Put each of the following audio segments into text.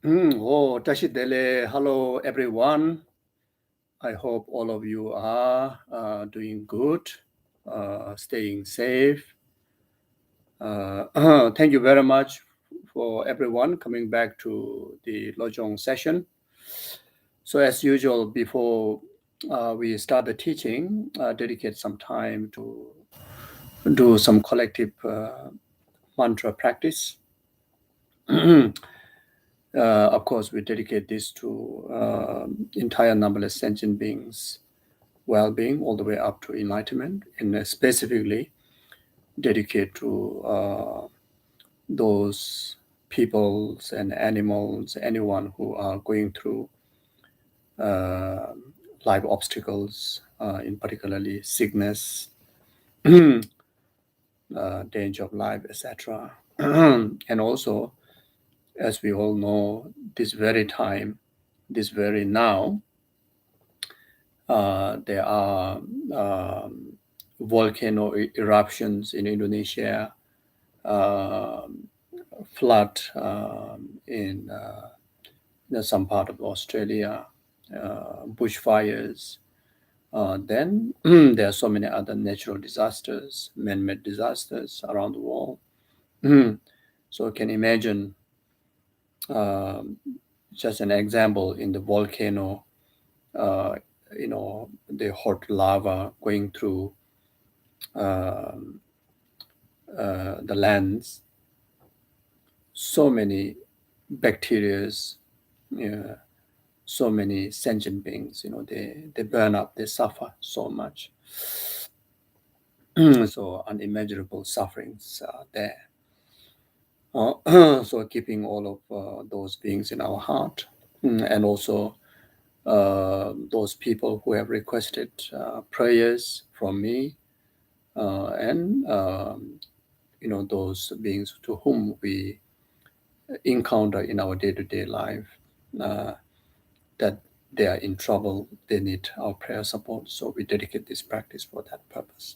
Tashidele. Hello, everyone. I hope all of you are doing good, staying safe. Thank you very much for everyone coming back to the Lojong session. So as usual, before we start the teaching, dedicate some time to do some collective mantra practice. Of course, we dedicate this to entire numberless sentient beings' well-being all the way up to enlightenment, and specifically dedicate to those peoples and animals, anyone who are going through life obstacles, in particularly sickness, danger of life, etc. And also, as we all know, this very time, this very now, there are volcano eruptions in Indonesia, flood in some part of Australia, bushfires. Then there are so many other natural disasters, man-made disasters around the world. So you can imagine just an example in the volcano, the hot lava going through the lands. So many bacteria, so many sentient beings, they burn up, they suffer so much. So unimaginable sufferings are there. So keeping all of those beings in our heart, and also those people who have requested prayers from me, and those beings to whom we encounter in our day-to-day life, that they are in trouble, they need our prayer support. So we dedicate this practice for that purpose.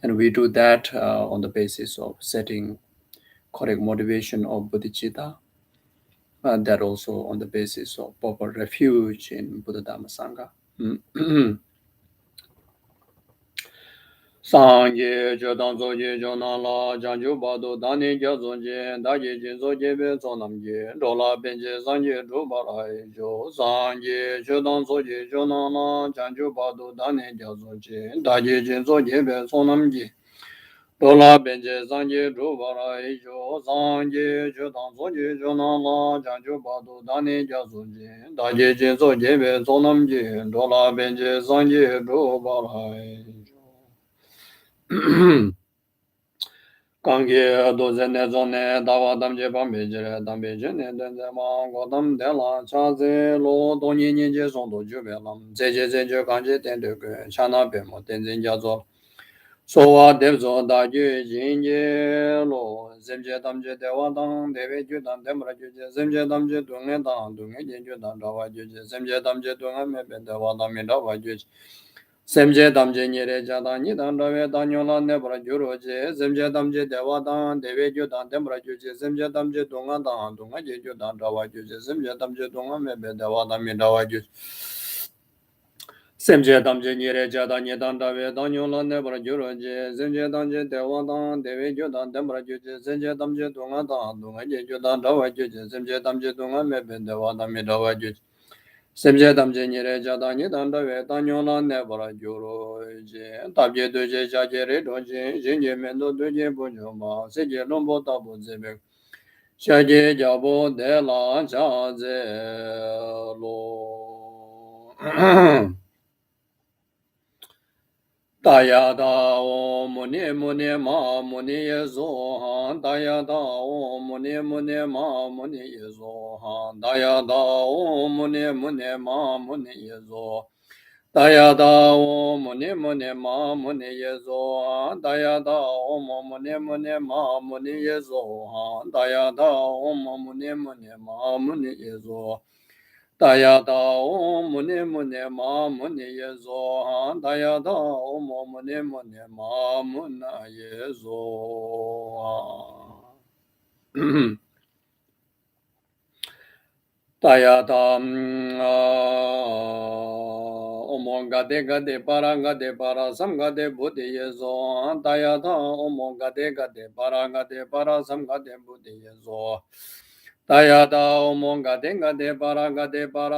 And we do that on the basis of setting correct motivation of bodhicitta, and that also on the basis of proper refuge in Buddha Dhamma Sangha. Sangye Jodang Zoje Jonala Janju Bado Dani Jazonje Daji Jinzoje Bezonamje Dola Benje Sangye Dubarai Jo Sangye Jodang Zoje Jonala Janju Bado Dani Jazonje Daji Jinzoje Bezonamje Dola Benje Sangye Dubarai Jo Sangye Jodang Zoje Jonala Janju Bado Dani Jazonje Daji Jinzoje Bezonamje Dola Benje Sangye Dubarai Kangi doze ne zone dawa damje bambejere dambeje ne denze ma godam de la chaze lo doni ninje son do jube lam zeje zeje kanje tende ke chana be mo tenzen jazo sowa devzo da ju jinje lo zemje damje dewa dang deve ju dang demra ju zemje damje dunge dang dunge jinju dang dawa ju zemje damje dunge me be dewa dang me dawa ju Semje damje nyere jada nidan rave danyola nebra juroje, semje damje dewa dan, deve ju dan dembra juje, semje damje dunga dan, dunga je ju dan rawa juje, semje damje dunga mebe dewa dan mi rawa juje. Semje damje nyere jada nidan rave danyola nebra juroje, semje damje dewa dan, deve ju dan dembra juje, semje damje dunga dan, dunga je ju dan rawa juje, semje damje dunga mebe dewa dan mi rawa juje. Semje damje nyere jada nidan rave danyola nebra juroje, tabje doje jaje re doje, jinje mendo doje bonyo ma, seje lombo tabo zebe, shaje jabo de la jaze lo. Daya da o muni muni ma muni ye zo han, daya da o muni muni ma muni ye zo han, daya da o muni muni ma muni ye zo. Daya da o muni muni ma muni ye zo han, daya da o muni muni ma muni ye zo han, daya da o muni muni ma muni ye zo. Daya da o muni muni ma muni ye zo han, daya da o muni muni ma muni ye zo han. Tayata Omo Gade Gade Para Samgade Buddhi Yezo Tayata Omo Gade Gade Para Samgade Buddhi Yezo Tayata Omo Gade Gade Para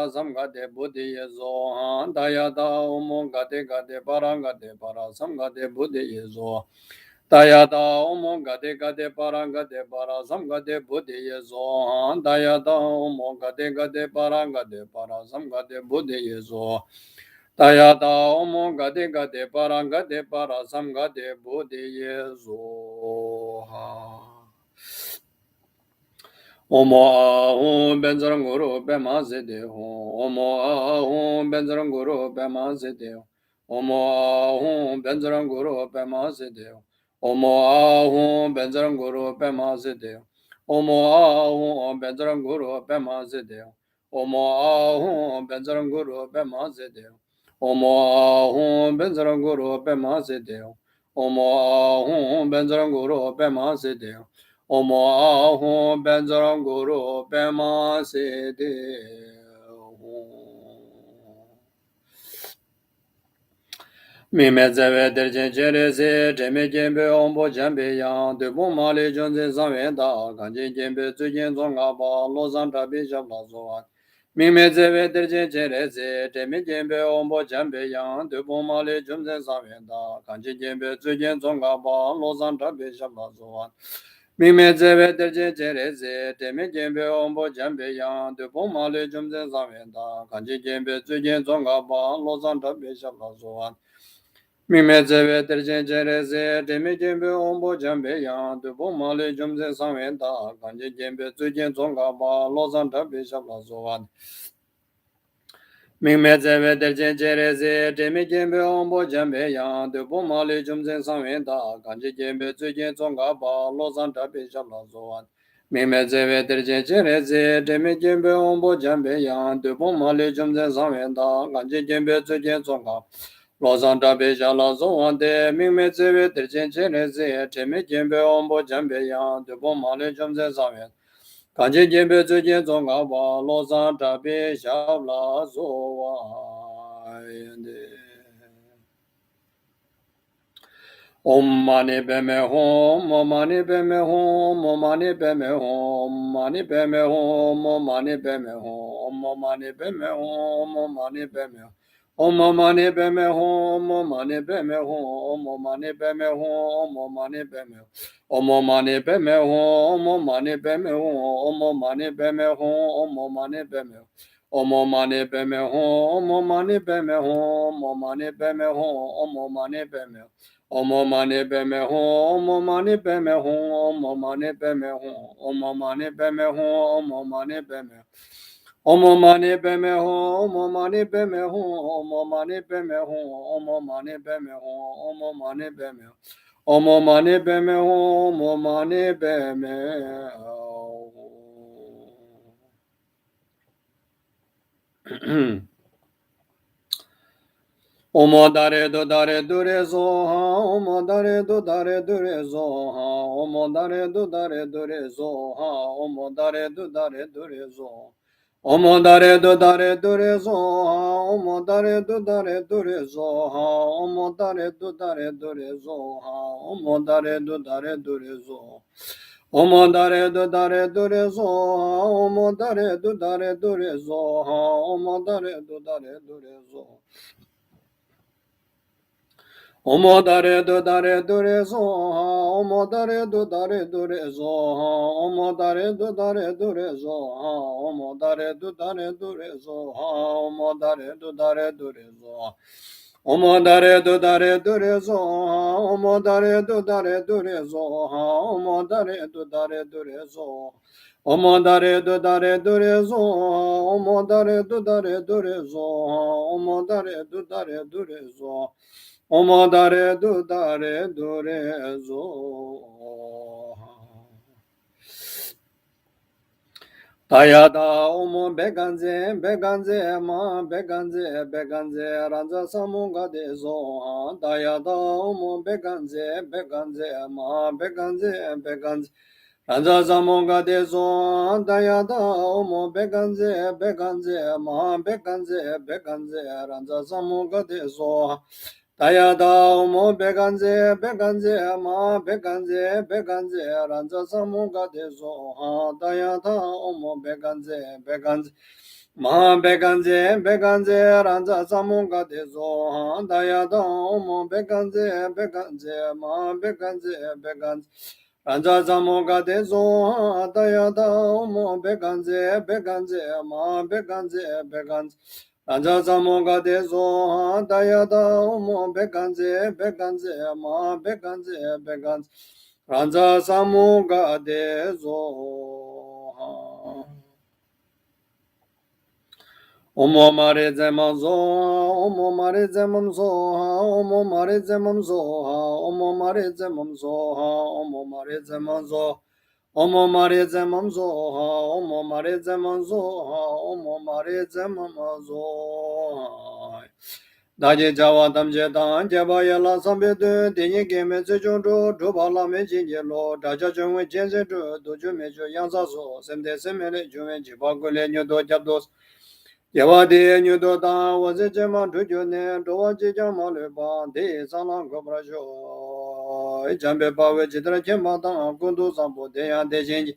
Samgade Buddhi Yezo Tayata Omo Gade Gade Para Samgade Buddhi Yezo Dayada Omo Gade Para Samgade Buddhi Yezo Dayada Omo Gade Para Samgade Buddhi Yezo Dayada Omo Gade Para Samgade Buddhi Yezo Omo Ahum Benzaranguru Bema Zedeo Omo Ahum Benzaranguru Bema Zedeo Omo Ahum Benzaranguru Bema Zedeo Omo Ahum Benzaranguru Bema Zedeo Omo Ahum Benzaranguru Bema Zedeo Omo Ahum Benzaranguru Bema Zedeo Omo Ahum Benzaranguru Bema Zedeo Omo Ahum Benzaranguru Bema Zedeo Omo Ahum Benzaranguru Bema Zedeo Mime zeve derjen cherese, teme jembe ombo jembe yang, debu mali jonze zanwen da, kanji jembe zujen zonga ba, lo zan tabi shabla zoan. Mime zeve derjen cherese, teme jembe ombo jembe yang, debu mali jonze zanwen da, kanji jembe zujen zonga ba, lo zan tabi shabla zoan. Mime zeve derjen cherese, teme jembe ombo jembe yang, debu mali jonze zanwen da, kanji jembe zujen zonga ba, lo zan tabi shabla zoan. Mime zeve terjen cherese, teme jembe ombo jambe yang, dupo male jumze sanwen da, kanje jembe zujen zonga ba, lozan tabi shabla zoan. Mime zeve terjen cherese, teme jembe ombo jambe yang, dupo male jumze sanwen da, kanje jembe zujen zonga ba, lozan tabi shabla zoan. Mime zeve terjen cherese, teme jembe ombo jambe yang, dupo male jumze sanwen da, kanje jembe zujen zonga ba, Lozan tabi shala zoan de, mingme zewe terjen chene ze, teme jembe ombo jambe yang, depo male jomze zawen. Kanje jembe zujen zonga ba, lozan tabi shala zoan de. Om mani peme hom, om mani peme hom, om mani peme hom, mani peme hom, om mani peme hom, om mani peme hom, om mani peme hom. Om mani peme hom, om mani peme hom, om mani peme hom, om mani peme hom. Om mani peme hom, om mani peme hom, om mani peme hom, om mani peme hom. Om mani peme hom, om mani peme hom, om mani peme hom, om mani peme hom. Omo mani peme hom, omo mani peme hom, omo mani peme hom, omo mani peme hom, omo mani peme hom. Omo mani peme hom, omo mani peme hom, omo mani peme hom, omo mani peme hom, omo mani peme hom. Omo mani peme hom, omo mani peme hom. Omo dare do dure zo ha, omo dare do dure zo ha, omo dare do dure zo ha, omo dare do dure zo. Omo dare do dure zo ha, omo dare do dure zo ha, omo dare do dure zo ha, omo dare do dure zo. Omo dare do dure zo ha, omo dare do dure zo ha, omo dare do dure zo. Omo dare dure zo ha, omo dare dure zo ha, omo dare dure zo ha, omo dare dure zo ha, omo dare dure zo. Omo dare dure zo ha, omo dare dure zo ha, omo dare dure zo. Omo dare dure zo ha, omo dare dure zo ha, omo dare dure zo. Omo dare dure zo. Tayada omo beganze ranza samunga de zo. Tayada omo beganze Ranza Zamonga de Zon, Dayada, Omo Beganze, Beganze, Ma Beganze, Beganze, Ranza Zamonga de Zon, Dayada, Omo Beganze, Beganze, Ma Beganze, Beganze, Ranza Zamonga de Zon, Dayada, Omo Beganze, Beganze. Ma Beganze, Beganze, Ranza Zamonga de Zon, Dayada, Omo Beganze, Beganze, Ma Beganze, Beganze. Ranza Zamoga de Zo, Dayada, Omo Beganze, Beganze, Ma Beganze, Beganze. Ranza Zamoga de Zo, Dayada, Omo Beganze, Beganze, Ma Beganze, Beganze. Ranza Zamoga de Zo. Omo mare zemam zo, omo mare zemam zo, omo mare zemam zo, omo mare zemam zo, omo mare zemam zo, omo mare zemam zo, omo mare zemam zo, omo mare zemam zo. Daje jawa damje dan jeba yala sambe de denye geme ze jonjo joba la me jinje lo daja jongwe jenze jo dojo me jo yansa so semde semene jongwe jiba gole nyodo jabdos Yawadi Nudo Dan was a German to June, Dowaji Jamale Ban, De Salan Gobrasho, Jambe Bawe Chitra Jematan, Kundu Sampo, De and De Change.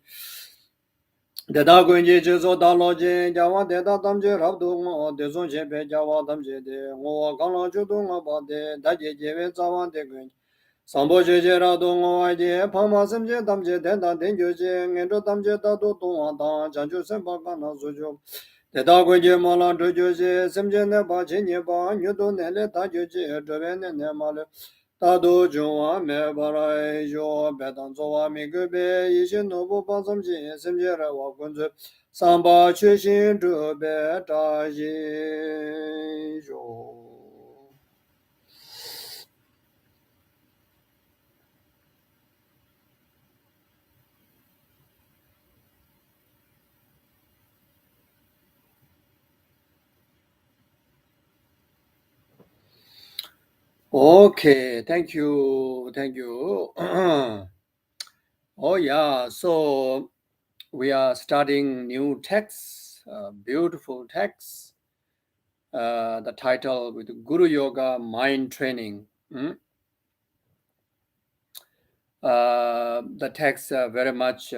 The Dagunji Jesu Daloji, Jawa de Damje Rabdu, De Sun Shepe Jawa Damje, Mo Gala Judung about the Daji Jeve Zawan de Gun. Sambo Jeje Radung, Aje, Pama Semje Damje, Denda Denjuji, and Damje Dadu Tuan, Janju Sempakana Sujo. Teta Gwenje Mala Dojoji, Semjene Bachinye Ba, Nudo Nele Tajoji, Dovene Nemale, Tado Jua, Mebarai Jo, Betan Zoa Migube, Ishin Nobu Basamji, Semjera Wakunze, Samba Chushin to Betaji Jo. Okay, thank you, thank you. Oh yeah, so we are studying new texts, beautiful texts. The title with Guru Yoga Mind Training. The text very much,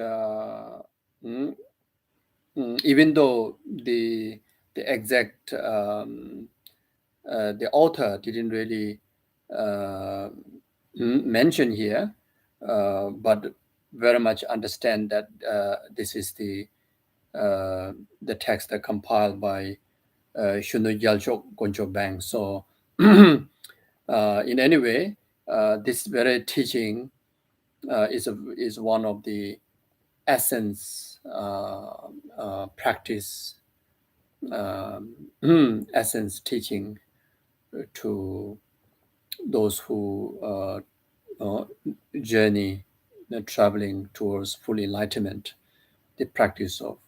even though the exact the author didn't really mention here, but very much understand that this is the text that compiled by Shunu Gyalchok Goncho Bang. So, in any way, this very teaching is one of the essence practice essence teaching to those who journey traveling towards full enlightenment, the practice of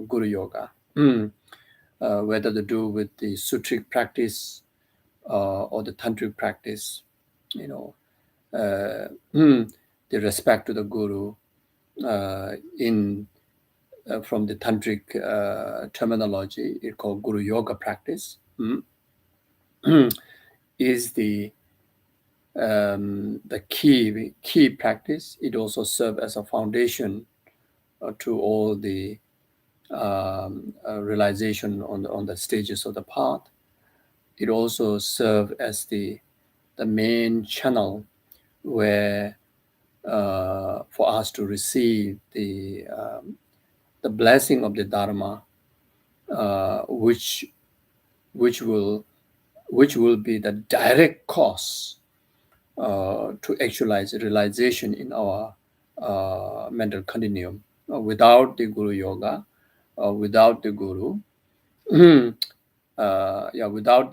Guru Yoga, whether to do with the sutric practice or the tantric practice, the respect to the Guru in from the tantric terminology, it's called Guru Yoga practice, is the key practice. It also serves as a foundation to all the realization on the stages of the path. It also serves as the main channel where for us to receive the blessing of the Dharma, which will be the direct cause to actualize realization in our mental continuum. Without the Guru Yoga, without the Guru, without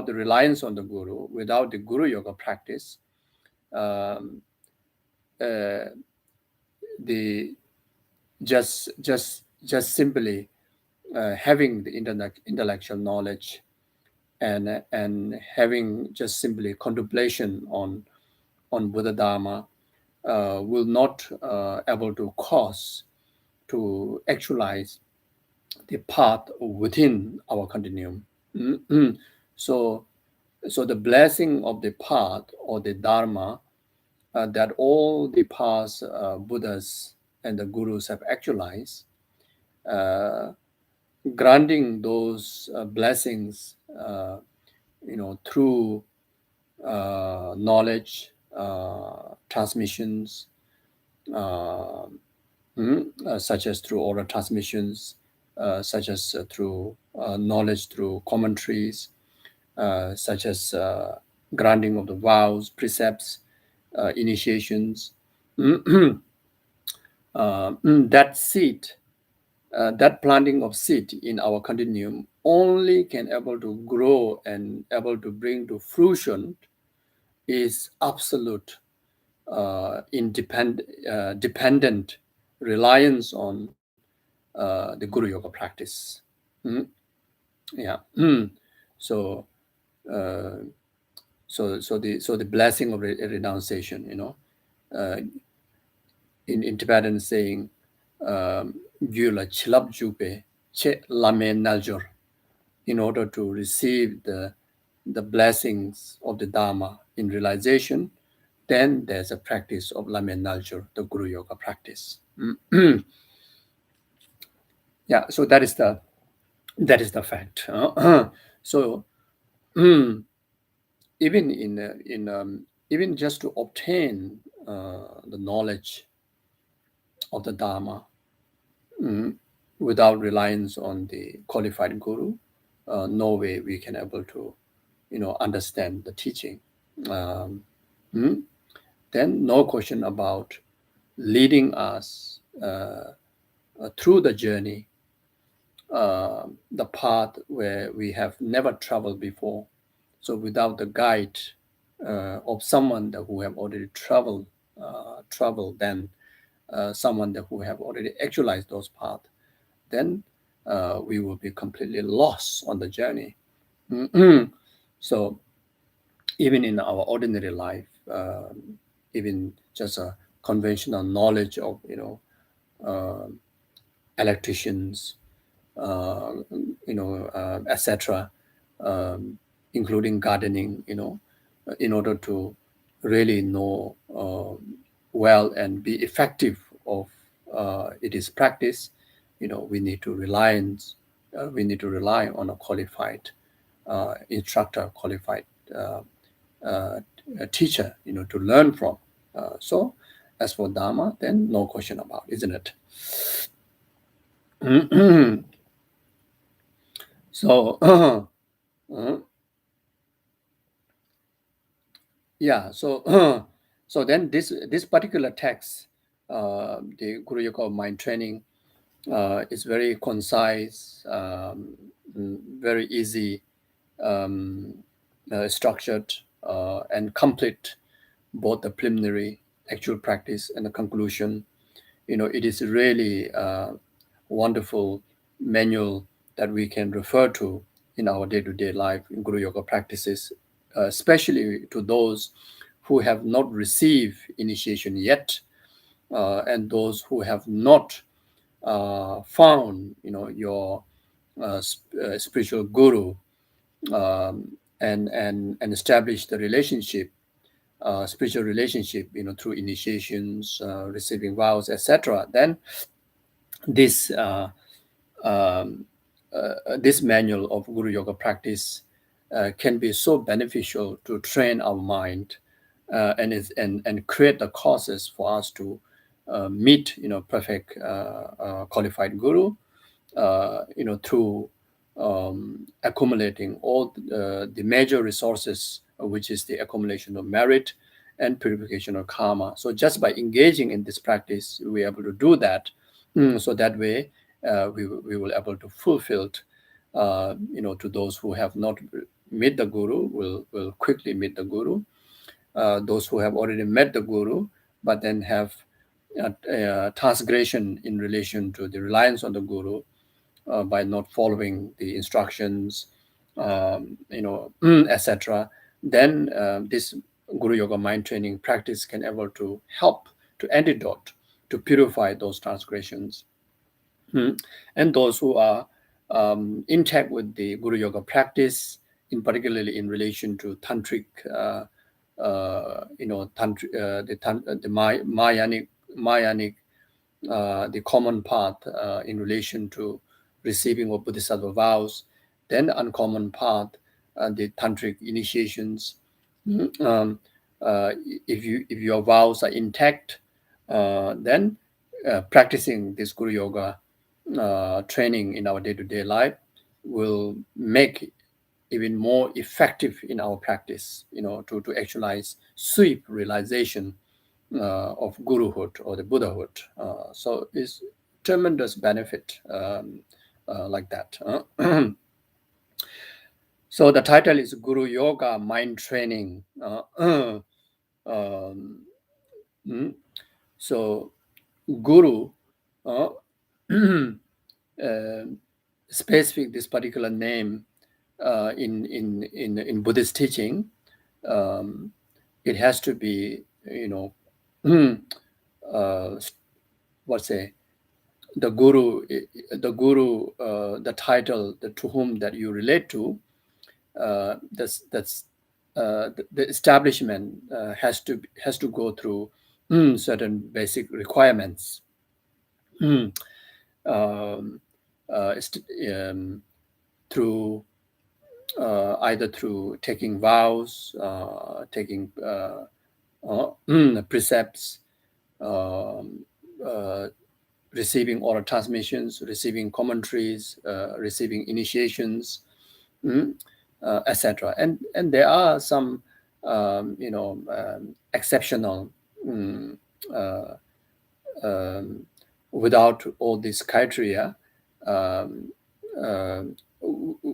the reliance on the Guru, without the Guru Yoga practice, the just simply having the intellectual knowledge and having just simply contemplation on Buddha Dharma will not able to cause to actualize the path within our continuum. So the blessing of the path or the Dharma that all the past Buddhas and the Gurus have actualized, granting those blessings, through knowledge, transmissions, such as through oral transmissions, such as through knowledge through commentaries, such as granting of the vows, precepts, initiations. That seed, that planting of seed in our continuum only can able to grow and able to bring to fruition is absolute dependent reliance on the Guru Yoga practice. Yeah. So, uh, the blessing of renunciation, in Tibetan saying, "Gyula chilab jupe che lame naljor," in order to receive the blessings of the Dharma in realization, then there's a practice of lame naljor, the Guru Yoga practice. Yeah. So that is the fact. So. Even even just to obtain the knowledge of the Dharma, without reliance on the qualified guru, no way we can able to understand the teaching. Um, then no question about leading us through the journey, the path where we have never traveled before. So without the guide of someone who have already traveled, then someone who have already actualized those paths, then we will be completely lost on the journey. So even in our ordinary life, even just a conventional knowledge of electricians, etc., including gardening, in order to really know well and be effective of it is practice, we need to rely on a qualified instructor, qualified teacher, to learn from. So as for Dharma, then no question about, isn't it? So yeah, so so then this particular text, the Guru Yoga mind training, is very concise, very easy, structured, and complete, both the preliminary, actual practice, and the conclusion. It is really a wonderful manual that we can refer to in our day-to-day life in Guru Yoga practices, especially to those who have not received initiation yet, and those who have not found, your spiritual guru, and establish the relationship, spiritual relationship, through initiations, receiving vows, etc. Then this this manual of Guru Yoga practice can be so beneficial to train our mind, and create the causes for us to meet perfect qualified guru, through accumulating all the major resources, which is the accumulation of merit and purification of karma. So just by engaging in this practice, we are able to do that. So that way, we will able to fulfill, to those who have not met the guru will quickly meet the guru. Those who have already met the guru, but then have transgression in relation to the reliance on the guru, by not following the instructions, etc. Then this Guru Yoga mind training practice can able to help antidote to purify those transgressions. And those who are intact with the Guru Yoga practice, in particularly in relation to tantric, Mayanic, the common path in relation to receiving of Bodhisattva vows, then uncommon path, the tantric initiations. If your vows are intact, then practicing this Guru Yoga training in our day-to-day life will make even more effective in our practice, to actualize sweep realization of Guruhood or the Buddhahood. So it's tremendous benefit like that. So the title is Guru Yoga Mind Training. So Guru, specific this particular name in Buddhist teaching, it has to be, what's say, the guru, the title to whom that you relate to. The establishment has to go through certain basic requirements. Through either through taking vows, taking precepts, receiving oral transmissions, receiving commentaries, receiving initiations, etc. And there are some exceptional without all these criteria,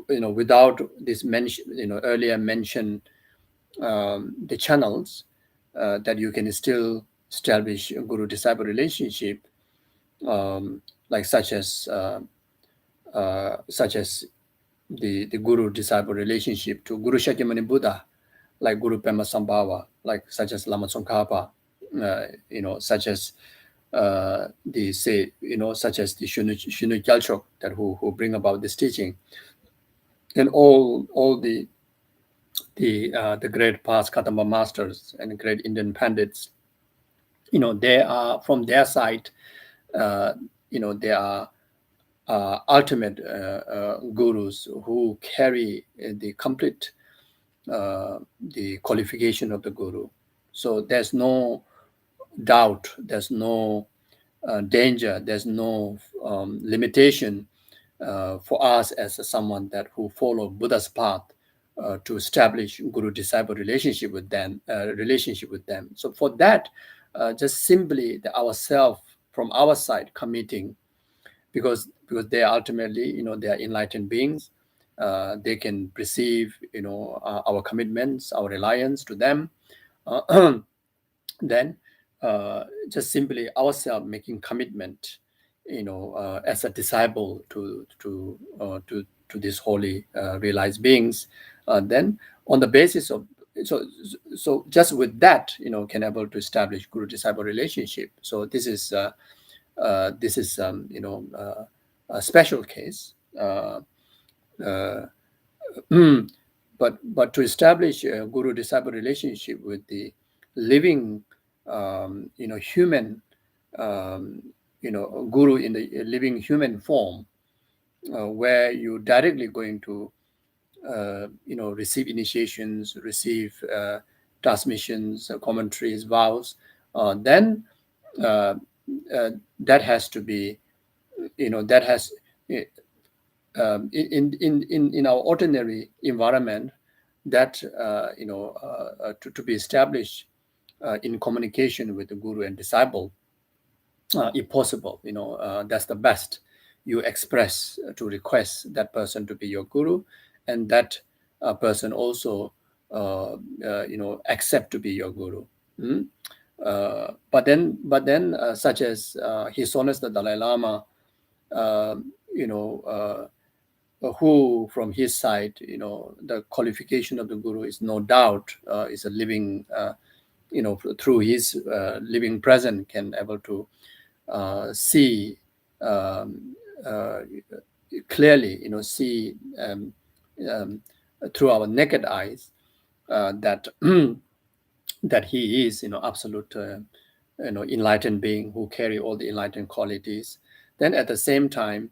without this mention, earlier mentioned the channels that you can still establish a guru-disciple relationship, like such as the guru-disciple relationship to Guru Shakyamuni Buddha, like Guru Pema Sambhava, like such as Lama Tsongkhapa, such as such as the Shunu Gyalchok that who bring about this teaching, and all the great past Kadamba masters and great Indian pandits, they are from their side, they are ultimate gurus who carry the complete the qualification of the guru. So there's no doubt, there's no danger, there's no limitation for us as someone that who follow Buddha's path to establish guru-disciple relationship with them. So for that, just simply ourselves from our side committing, because they are ultimately, they are enlightened beings. They can perceive, our commitments, our reliance to them. Then just simply ourselves making commitment, as a disciple to these holy realized beings. Then on the basis of so just with that, can able to establish guru-disciple relationship. So this is a special case. But to establish a guru-disciple relationship with the living, human, guru in the living human form, where you're directly going to, receive initiations, receive transmissions, commentaries, vows, then that has to be, that has in our ordinary environment, that to be established in communication with the guru and disciple, if possible, that's the best. You express to request that person to be your guru, and that person also accept to be your guru. But then such as His Holiness the Dalai Lama, who from his side, the qualification of the guru is no doubt is a living through his living present, can able to see clearly, see through our naked eyes that that he is, absolute, enlightened being who carry all the enlightened qualities. Then at the same time,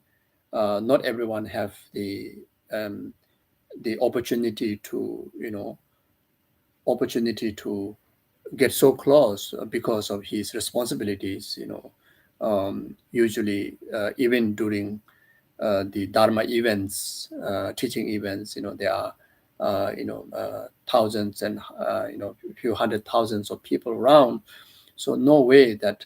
not everyone have the opportunity to, get so close because of his responsibilities. Usually, even during the Dharma events, teaching events, there are thousands and a few hundred thousands of people around. So no way that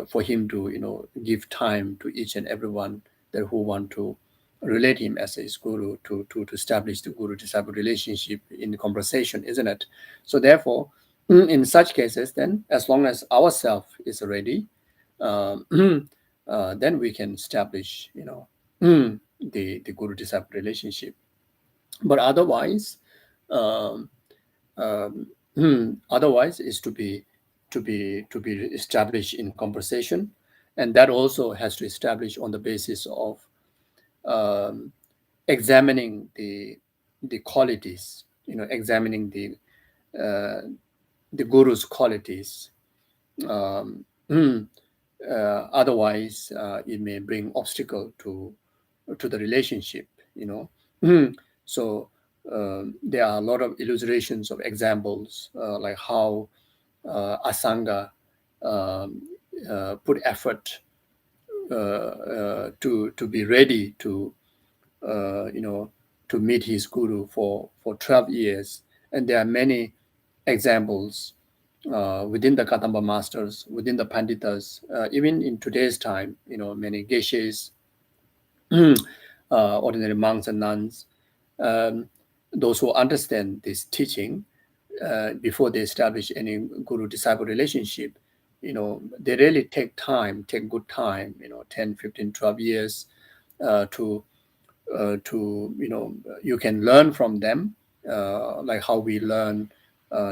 for him to give time to each and everyone that who want to relate him as his guru, to establish the guru disciple relationship in the conversation, isn't it? So therefore, in such cases, then as long as ourself is ready, then we can establish the guru disciple relationship. But otherwise, um, otherwise is to be established in conversation, and that also has to establish on the basis of um, examining the qualities, examining the guru's qualities. Um, Otherwise, it may bring obstacle to the relationship. So there are a lot of illustrations of examples, like how Asanga um, put effort to be ready to to meet his guru for 12 years. And there are many examples within the Kadamba masters, within the Panditas, even in today's time, many Geshes, ordinary monks and nuns, um, those who understand this teaching, before they establish any guru-disciple relationship, they really take good time, 10, 15, 12 years to you can learn from them, like how we learn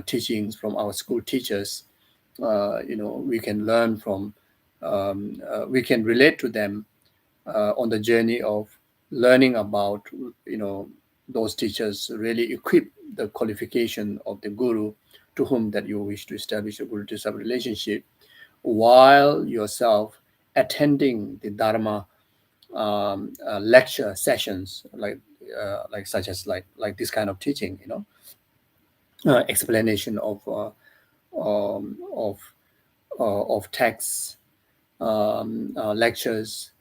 teachings from our school teachers. We can learn from, we can relate to them on the journey of learning about, those teachers really equip the qualification of the guru to whom that you wish to establish a guru disciple relationship, while yourself attending the Dharma lecture sessions, like such as like this kind of teaching, explanation of texts, lectures,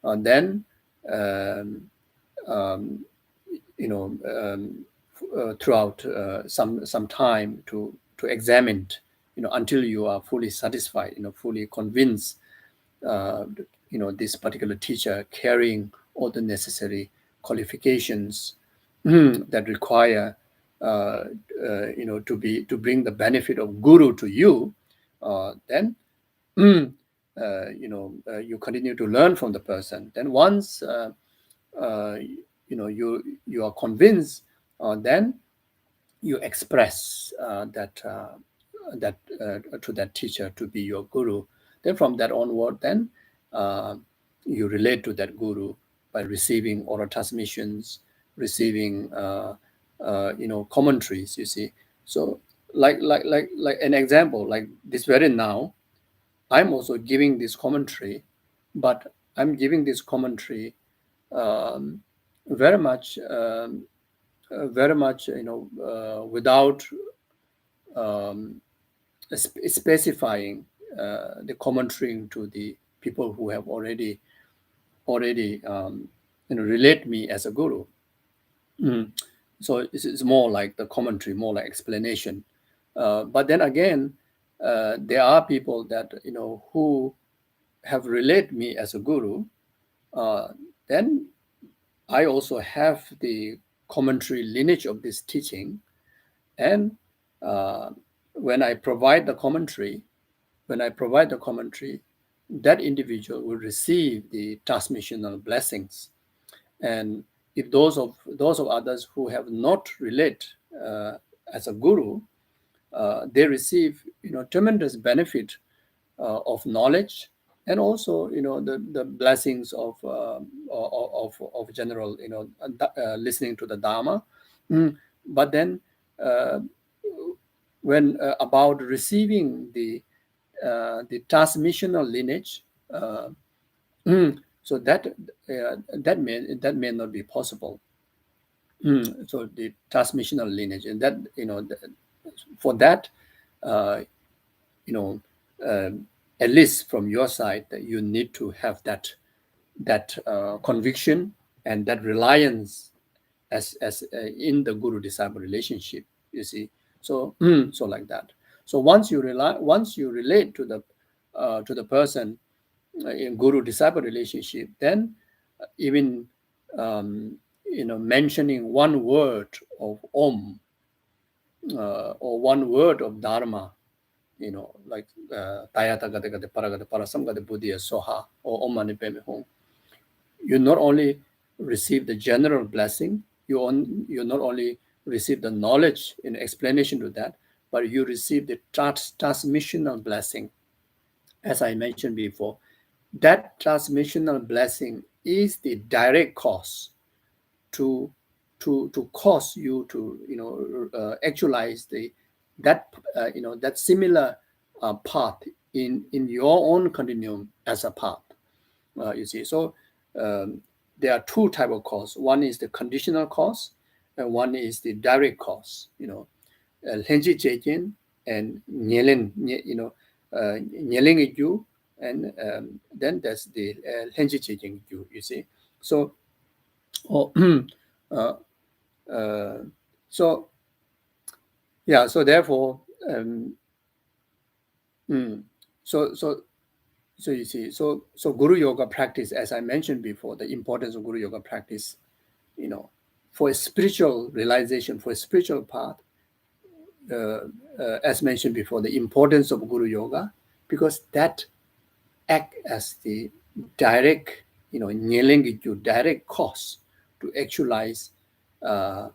then um, um, throughout some time to examine, until you are fully satisfied, fully convinced, this particular teacher carrying all the necessary qualifications that require, to bring the benefit of guru to you. Then you continue to learn from the person. Then once you are convinced, then you express that to that teacher to be your guru. Then from that onward, then you relate to that guru by receiving oral transmissions, receiving commentaries. You see, so like an example, like this very now, I'm also giving this commentary, but I'm giving this commentary um, very much, without um, specifying the commentary to the people who have already relate me as a guru. So it's more like the commentary, more like explanation. But then again, there are people that who have relate me as a guru. Then I also have the commentary lineage of this teaching, and when I provide the commentary, that individual will receive the transmissional blessings. And if those of others who have not relate as a guru, they receive, tremendous benefit of knowledge, and also, the blessings of general, listening to the Dharma. But then, uh, when about receiving the transmissional lineage, so that may not be possible. So the transmissional lineage, and that, for that, uh, you know, at least from your side, that you need to have that conviction and that reliance as in the guru disciple relationship. You see, so so like that. So once you relate to the person in guru disciple relationship, then even mentioning one word of Om, or one word of Dharma, like Tayata Gade Gade Paragade Parasam Gade Buddhiya Soha or Om Mani Padme Hum, you not only receive the general blessing, you not only receive the knowledge in explanation to that, but you receive the transmissional blessing. As I mentioned before, that transmissional blessing is the direct cause to cause you to actualize that similar path in your own continuum as a path. You see, so there are two type of cause. One is the conditional cause, and one is the direct cause. Lenji Chejin and Nyelen, Nyeleng Ju, and then there's the Lenji Chejin Ju. You see, so oh, uh, uh, so yeah, so therefore, mm, so so so you see, so Guru Yoga practice, as I mentioned before, the importance of Guru Yoga practice, for a spiritual realization, for a spiritual path, as mentioned before, the importance of Guru Yoga, because that act as the direct, direct cause to actualize the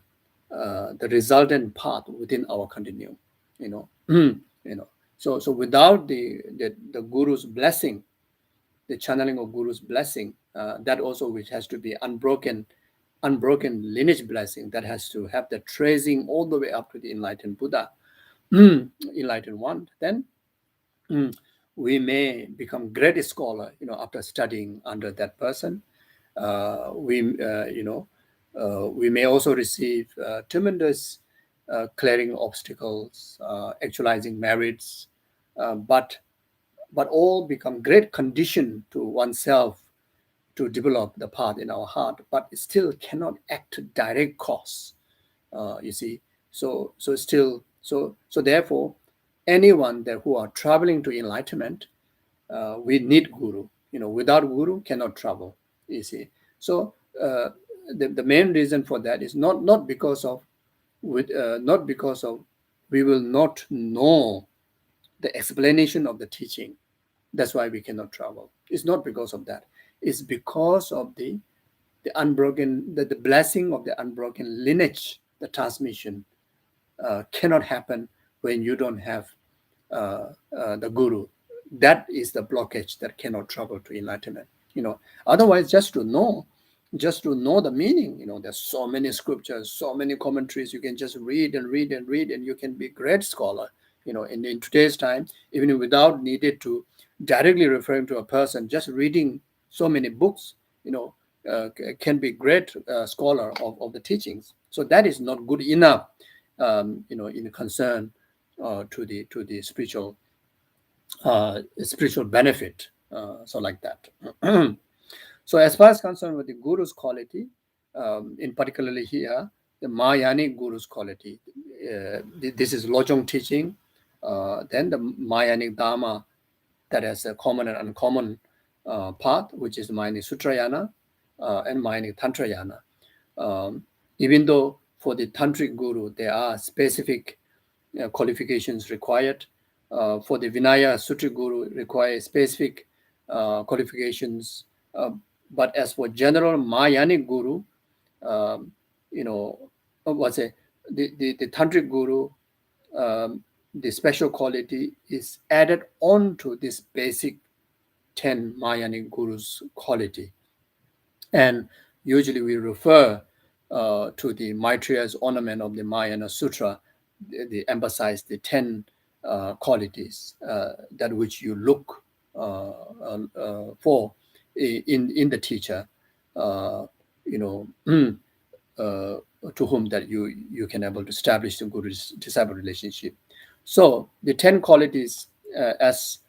resultant path within our continuum. So without the Guru's blessing, the channeling of Guru's blessing, that also which has to be unbroken lineage blessing, that has to have the tracing all the way up to the enlightened Buddha, enlightened one, then we may become great scholar, after studying under that person. We may also receive tremendous clearing obstacles, actualizing merits, but all become great condition to oneself to develop the path in our heart, but it still cannot act direct cause. You see, so therefore, anyone that who are traveling to enlightenment, we need guru. Without guru cannot travel. You see, so the main reason for that is not because of not because of we will not know the explanation of the teaching. That's why we cannot travel. It's not because of that. It's because of the unbroken, the blessing of the unbroken lineage, the transmission cannot happen when you don't have the guru. That is the blockage that cannot travel to enlightenment. Otherwise, just to know the meaning. There's so many scriptures, so many commentaries. You can just read and read and read, and you can be a great scholar. In today's time, even without needed to directly referring to a person, just reading so many books, can be great scholar of the teachings. So that is not good enough, in concern to the spiritual benefit. So like that. So as far as concerned with the guru's quality, in particularly here, the Mahayanic guru's quality, this is Lojong teaching, then the Mahayanic Dharma that has a common and uncommon path, which is Mahayanic Sutrayana and Mahayanic Tantrayana. Even though for the Tantric guru, there are specific qualifications required. For the Vinaya Sutri guru, require specific qualifications. But as for general Mahayanic guru, um, you know, what's it? The Tantric guru, um, the special quality is added on to this basic 10 Mahayanic Gurus quality. And usually we refer to the Maitreya's ornament of the Mahayana Sutra, they emphasize the 10 qualities that which you look for in the teacher, to whom that you can able to establish the guru disciple relationship. So the 10 qualities, as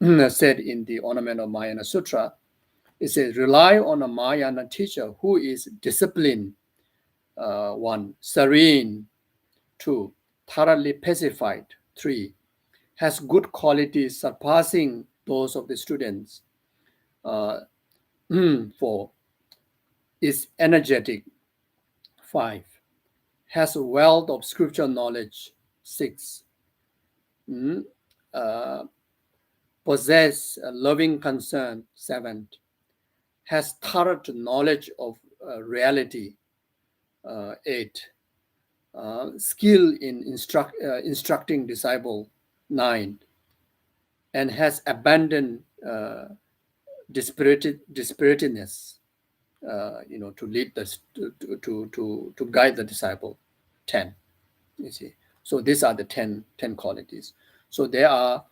said in the ornament of Mahayana Sutra, it says rely on a Mahayana teacher who is disciplined, 1, serene, 2, thoroughly pacified, 3, has good qualities surpassing those of the students, 4, is energetic, 5, has a wealth of scriptural knowledge, 6, possess a loving concern, 7, has thorough knowledge of reality, 8, skill in instructing disciple, 9, and has abandoned dispiritedness, to lead the to guide the disciple, 10. You see, so these are the 10 qualities. So there are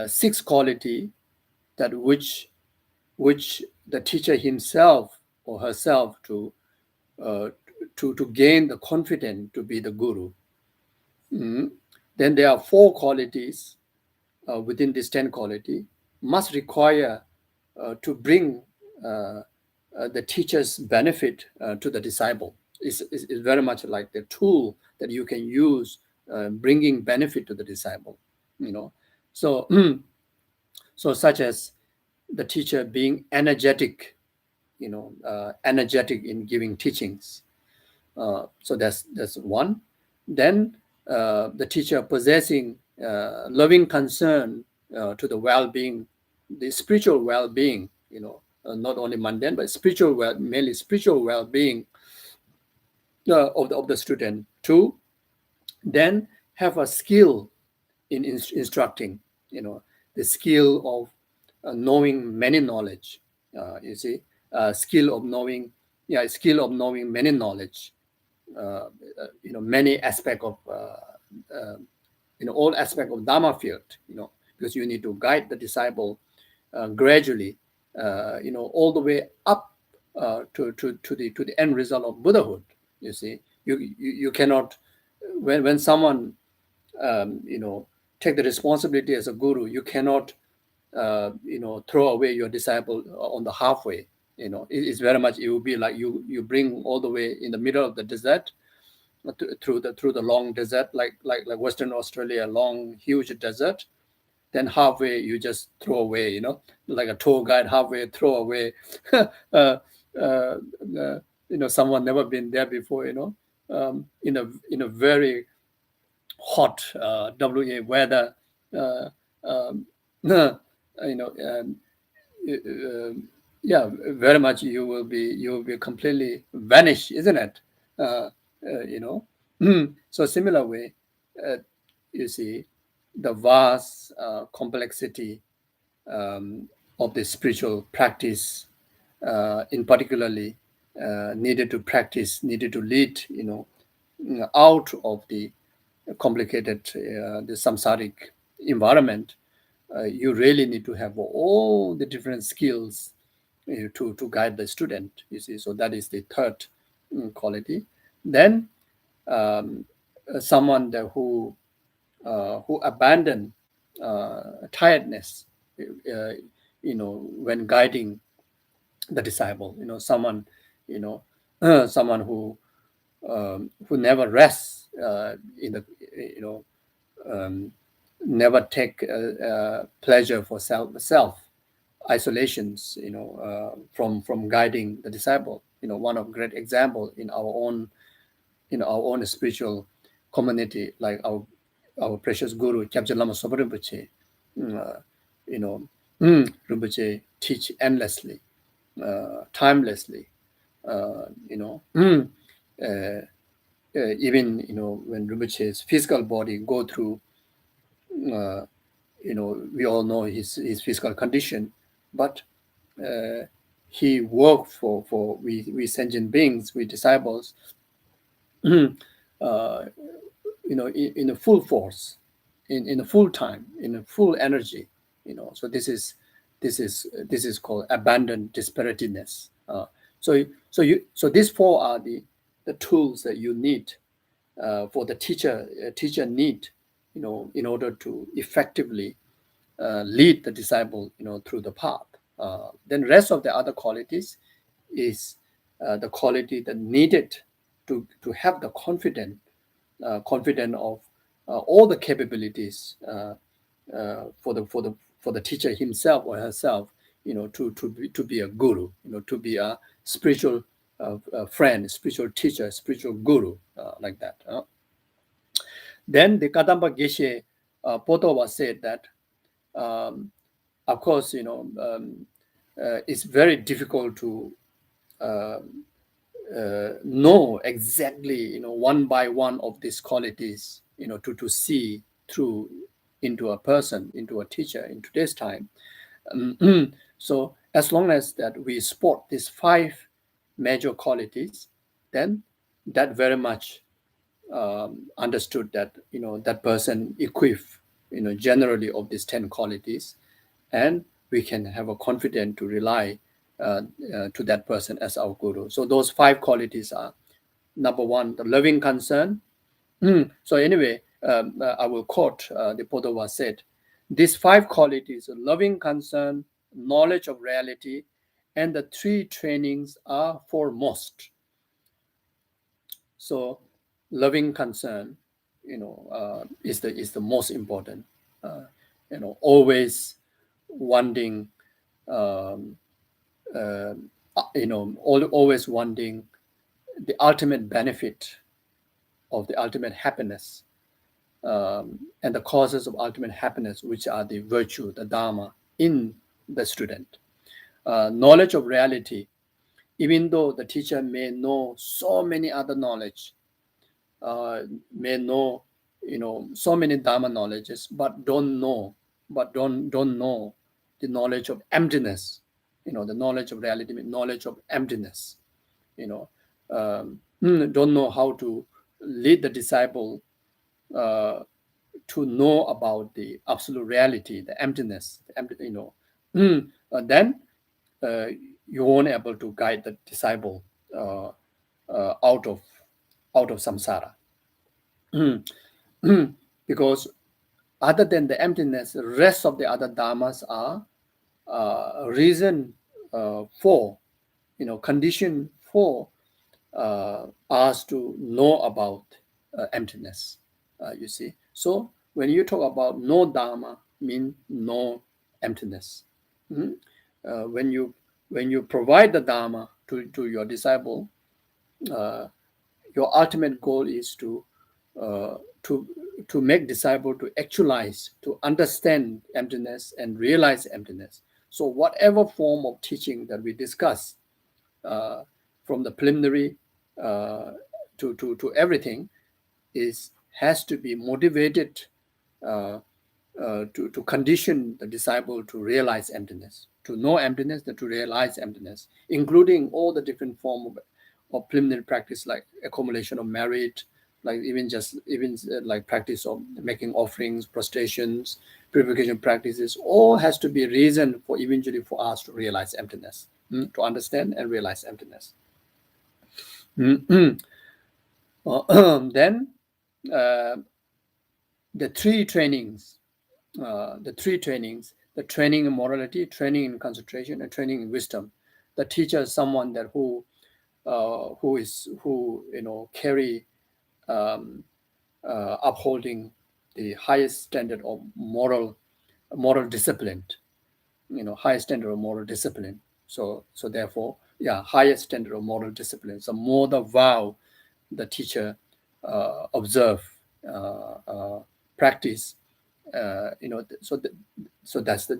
6 quality that which the teacher himself or herself to gain the confidence to be the guru. Then there are 4 qualities within this 10 quality must require to bring the teacher's benefit to the disciple. Is very much like the tool that you can use bringing benefit to the disciple. So so such as the teacher being energetic, energetic in giving teachings. So that's one. Then the teacher possessing loving concern to the well-being, the spiritual well-being, not only mundane but spiritual, mainly spiritual well-being of the student. 2, then have a skill in instructing, the skill of knowing many knowledge. You see, skill of knowing many knowledge. Many aspect of all aspect of Dharma field. Because you need to guide the disciple gradually, all the way up to the end result of Buddhahood. You see, you cannot, when someone take the responsibility as a guru, you cannot throw away your disciple on the halfway. It's very much, it will be like you bring all the way in the middle of the desert, through the long desert, like Western Australia, long huge desert. Then halfway you just throw away, like a tour guide, halfway throw away someone never been there before, in a very hot WA weather, very much you will be completely vanished, isn't it? So similar way, you see the vast complexity of the spiritual practice, in particularly needed to lead, out of the complicated the samsaric environment. You really need to have all the different skills to guide the student. You see, so that is the third quality. Then someone who abandon tiredness, when guiding the disciple. Someone, someone who never rests in the, never take pleasure for self isolations, from guiding the disciple. One of great example in our own spiritual community, like our precious guru Kyabje Lama Sopa Rinpoche. Rinpoche teach endlessly, timelessly, even when Rinpoche's physical body go through, we all know his physical condition, but he worked for we sentient beings, we disciples, in a full force, in a full time, in a full energy, So this is called abandoned disparitedness. So these four are the tools that you need for the teacher. Teacher need, in order to effectively lead the disciple, through the path. Then rest of the other qualities is the quality that needed to have the confident of all the capabilities for the teacher himself or herself, to be a guru, to be a spiritual friend, spiritual teacher, spiritual guru, like that. Then the Kadamba Geshe Potova said that, of course, it's very difficult to know exactly, one by one of these qualities, to see through into a person, into a teacher in today's time. So as long as that we spot these five major qualities, then that very much understood that, that person equipped, generally of these 10 qualities, and we can have a confidence to rely to that person as our guru. So those five qualities are: number one, the loving concern. So anyway, I will quote the Bodhava said, these five qualities: loving concern, knowledge of reality, and the three trainings are foremost. So loving concern, is the most important. Always wanting, always wanting the ultimate benefit of the ultimate happiness, and the causes of ultimate happiness, which are the virtue, the Dharma in the student. Knowledge of reality, even though the teacher may know so many other knowledge, may know, so many Dharma knowledges, but don't know the knowledge of emptiness. The knowledge of reality, knowledge of emptiness. Don't know how to lead the disciple to know about the absolute reality, the emptiness, then you won't able to guide the disciple out of samsara. Because other than the emptiness, the rest of the other dharmas are reason for, condition for us to know about emptiness. You see, so when you talk about no dharma, mean no emptiness. When you provide the dharma to your disciple, your ultimate goal is to make disciple to actualize, to understand emptiness and realize emptiness. So whatever form of teaching that we discuss, from the preliminary to everything, has to be motivated to condition the disciple to realize emptiness, to know emptiness, to realize emptiness, including all the different forms of preliminary practice, like accumulation of merit, like even like practice of making offerings, prostrations, purification practices, all has to be reason for eventually for us to realize emptiness, to understand and realize emptiness. Then the three trainings, the training in morality, training in concentration, and training in wisdom. The teacher is someone that who carry upholding the highest standard of moral discipline, highest standard of moral discipline. So therefore, highest standard of moral discipline. So more the vow the teacher observe, practice, so that's the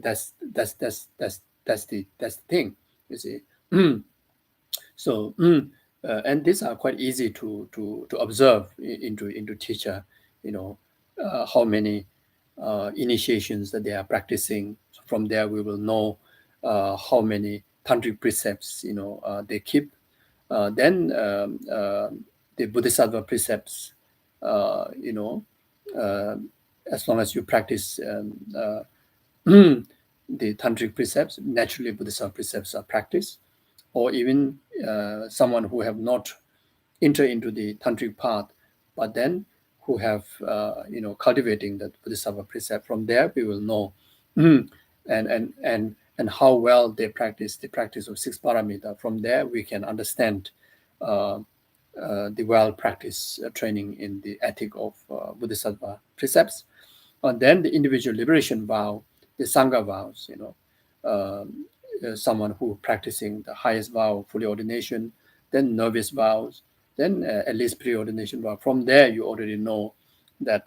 thing, you see. So And these are quite easy to observe into teacher, how many initiations that they are practicing. So from there, we will know how many tantric precepts, they keep. Then the Bodhisattva precepts, uh, as long as you practice the tantric precepts, naturally Bodhisattva precepts are practiced, or even someone who have not entered into the tantric path, but then who have cultivating the Bodhisattva precept. From there, we will know and how well they practice the practice of six paramita. From there, we can understand uh, the well-practiced training in the ethic of Bodhisattva precepts. And then the individual liberation vow, the Sangha vows, someone who practicing the highest vow of fully ordination, then novice vows, then at least preordination vow. From there, you already know that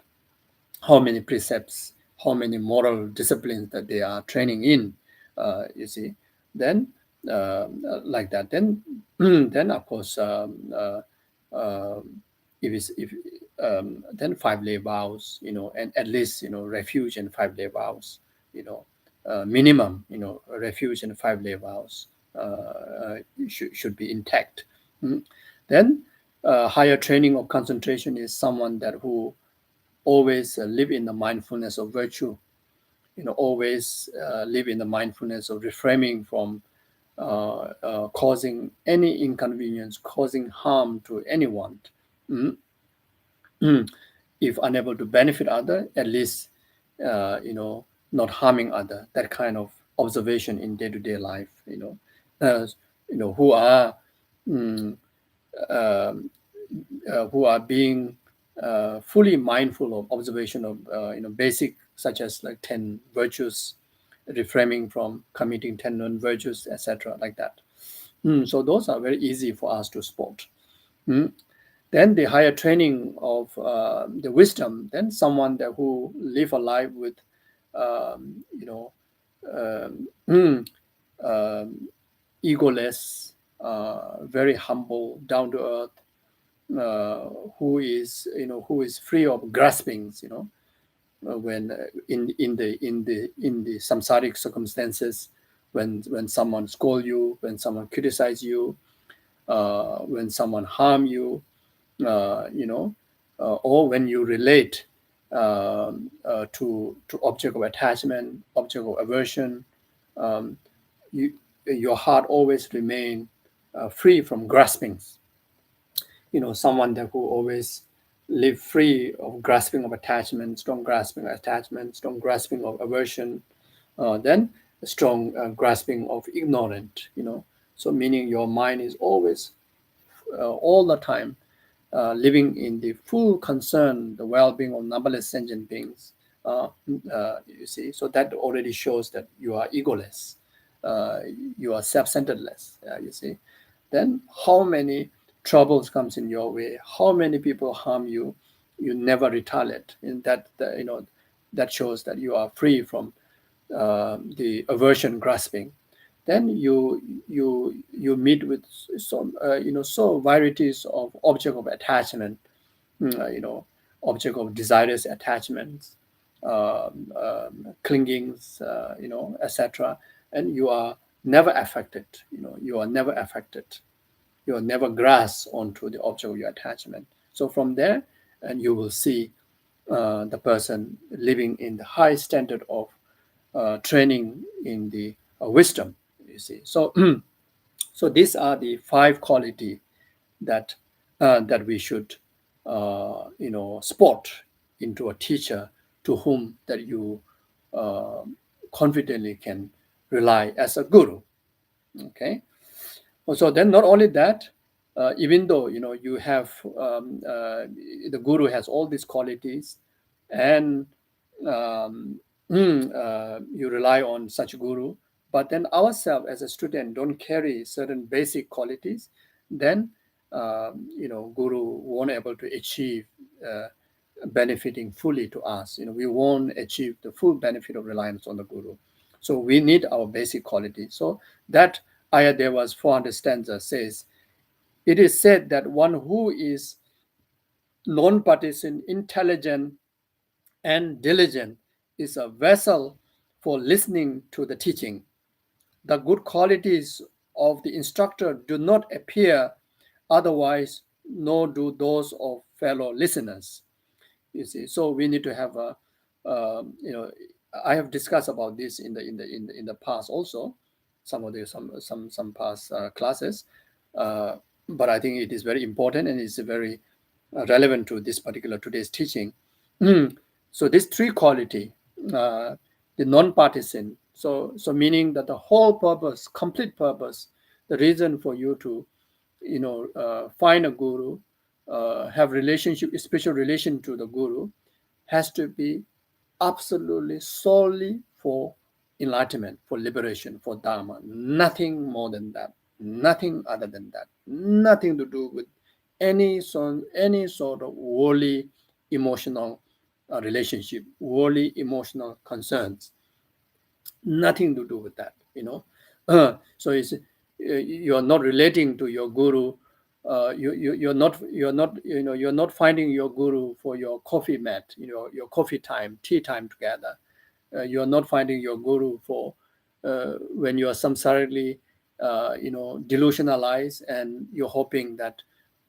how many precepts, how many moral disciplines that they are training in, you see. Then, like that. Then, then of course, uh, if then 5 lay vows, and at least refuge and 5 lay vows, minimum, refuge and 5 lay vows should be intact. Then, higher training of concentration is someone that who always live in the mindfulness of virtue, always live in the mindfulness of refraining from causing any inconvenience, causing harm to anyone. Mm. If unable to benefit other, at least not harming other. That kind of observation in day-to-day life. Who are mm, um, who are being fully mindful of observation of basic such as like 10 virtues, refraining from committing 10 non-virtues, etc. like that. So those are very easy for us to spot. Then the higher training of the wisdom, then someone that who live a life with, um, you know, um, egoless, very humble, down to earth, who is free of graspings, when in the samsaric circumstances, when someone scold you, when someone criticize you, when someone harm you, or when you relate to object of attachment, object of aversion, um, your heart always remain free from graspings. Someone that who always live free of grasping of attachment, strong grasping of attachment, strong grasping of aversion, then a strong grasping of ignorant. So meaning your mind is always, all the time, living in the full concern, the well-being of numberless sentient beings. You see, so that already shows that you are egoless, you are self-centeredless. You see, then how many troubles comes in your way, how many people harm you, you never retaliate. And that shows that you are free from the aversion grasping. Then you meet with some so varieties of object of attachment, object of desirous attachments, clingings, etc. And you are never affected. You are never affected. You are never grasped onto the object of your attachment. So from there, and you will see the person living in the high standard of training in the wisdom. You see, so so these are the 5 quality that that we should spot into a teacher to whom that you uh, confidently can rely as a guru. Okay. So then, not only that, even though you have the guru has all these qualities, and you rely on such guru, but then ourselves as a student don't carry certain basic qualities, then guru won't able to achieve benefiting fully to us. We won't achieve the full benefit of reliance on the guru. So we need our basic quality. So that Ayadeva's 400 stanza says, It is said that one who is non-partisan, intelligent, and diligent is a vessel for listening to the teaching. The good qualities of the instructor do not appear otherwise, nor do those of fellow listeners. You see, so we need to have a, I have discussed about this in the past also, some past classes, but I think it is very important and it's very relevant to this particular today's teaching. So this three quality, the non-partisan, so meaning that the whole purpose, complete purpose, the reason for you to find a guru, have relationship, special relation to the guru, has to be absolutely solely for enlightenment, for liberation, for dharma. Nothing more than that. Nothing other than that. Nothing to do with any sort of worldly emotional relationship, worldly emotional concerns. Nothing to do with that. So it's you're not relating to your guru. You're not finding your guru for your coffee mat, your coffee time, tea time together. You're not finding your guru for when you are samsarically delusionalized, and you're hoping that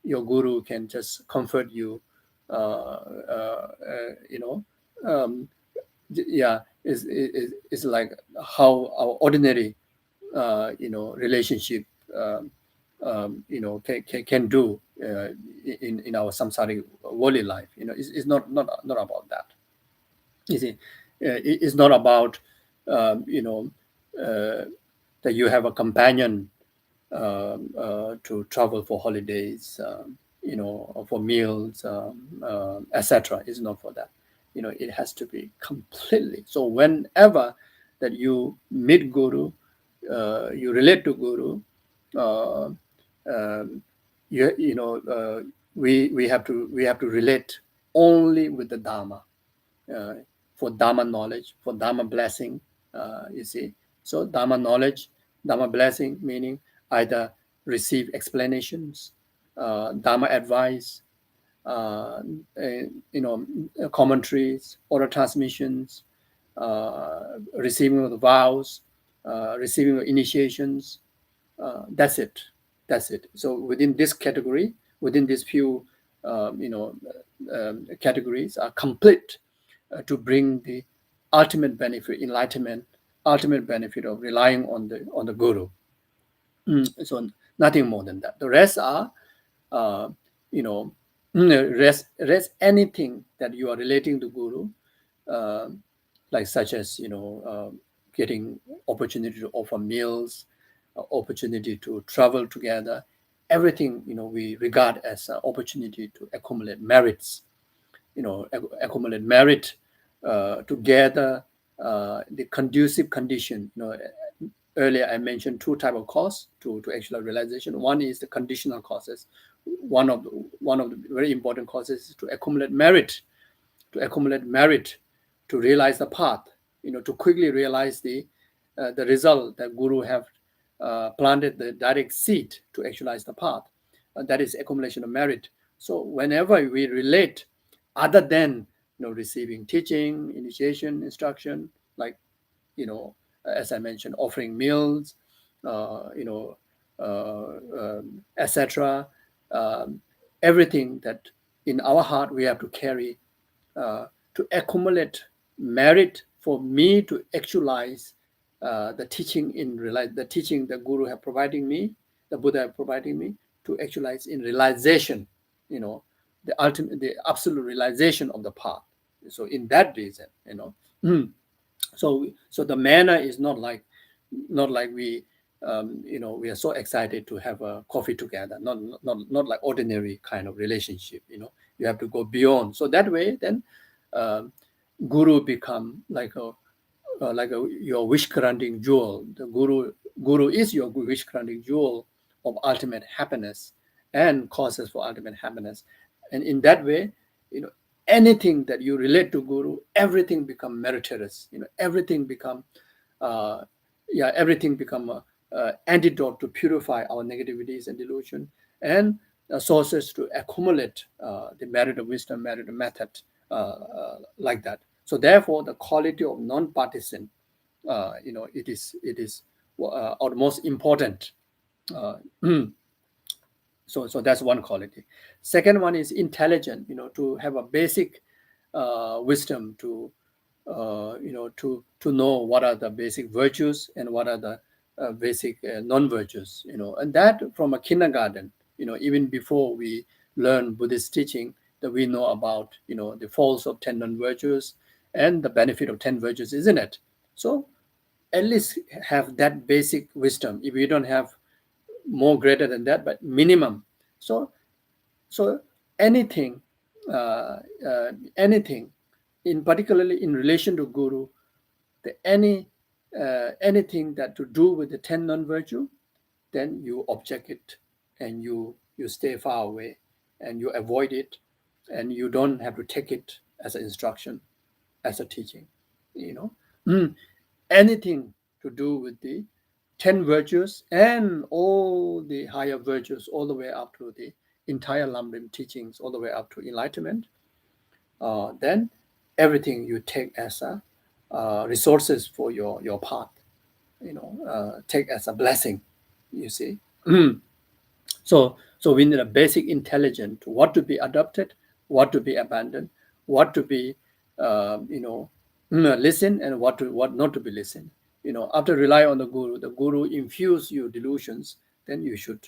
your guru can just comfort you. You know, yeah, is like how our ordinary relationship can do in our samsaric worldly life. It's not about that. You see, it's not about that you have a companion to travel for holidays, or for meals, etc. It's not for that. It has to be completely. So whenever that you meet Guru, you relate to Guru, uh, we have to relate only with the Dharma, for Dharma knowledge, for Dharma blessing. You see, so Dharma knowledge, Dharma blessing, meaning either receive explanations, Dharma advice, uh, commentaries, oral transmissions, receiving of the vows, receiving of initiations. That's it. That's it. So within this category, within these few, categories are complete to bring the ultimate benefit, enlightenment, ultimate benefit of relying on the guru. So nothing more than that. The rest are, uh, you know, rest anything that you are relating to guru, uh, like such as getting opportunity to offer meals, opportunity to travel together. Everything we regard as an opportunity to accumulate merits, accumulate merit, together, the conducive condition. Earlier I mentioned two type of cause to actual realization. One is the conditional causes. One of the very important causes is to accumulate merit, to realize the path, to quickly realize the result that Guru have planted the direct seed to actualize the path. That is accumulation of merit. So whenever we relate, other than receiving teaching, initiation, instruction, like as I mentioned, offering meals, etc. Everything that in our heart we have to carry, to accumulate merit for me to actualize the teaching the teaching the Guru have providing me, the Buddha have providing me, to actualize in realization, the absolute realization of the path. So in that reason, so the manner is not like we we are so excited to have a coffee together, not like ordinary kind of relationship. You have to go beyond, so that way then um, guru become like your wish granting jewel. The guru is your wish granting jewel of ultimate happiness and causes for ultimate happiness. And in that way, anything that you relate to guru, everything become meritorious. Everything become everything become a antidote to purify our negativities and delusion. and sources to accumulate the merit of wisdom, merit of method, like that. So therefore, the quality of non-partisan, it is utmost important. Uh, so that's one quality. Second one is intelligent, to have a basic wisdom, to know what are the basic virtues and what are the basic non-virtues, and that from a kindergarten, even before we learn Buddhist teaching, that we know about, the faults of 10 non-virtues and the benefit of 10 virtues, isn't it? So at least have that basic wisdom. If you don't have more greater than that, but minimum. So anything, anything, in particularly in relation to Guru, anything that to do with the 10 non-virtue, then you object it, and you stay far away, and you avoid it, and you don't have to take it as an instruction, as a teaching. Anything to do with the 10 virtues and all the higher virtues, all the way up to the entire Lamrim teachings, all the way up to enlightenment, then everything you take as a resources for your path, take as a blessing, you see. So we need a basic intelligence, what to be adopted, what to be abandoned, what to be listen, and what not to be listened. After rely on the guru infuse you delusions, then you should,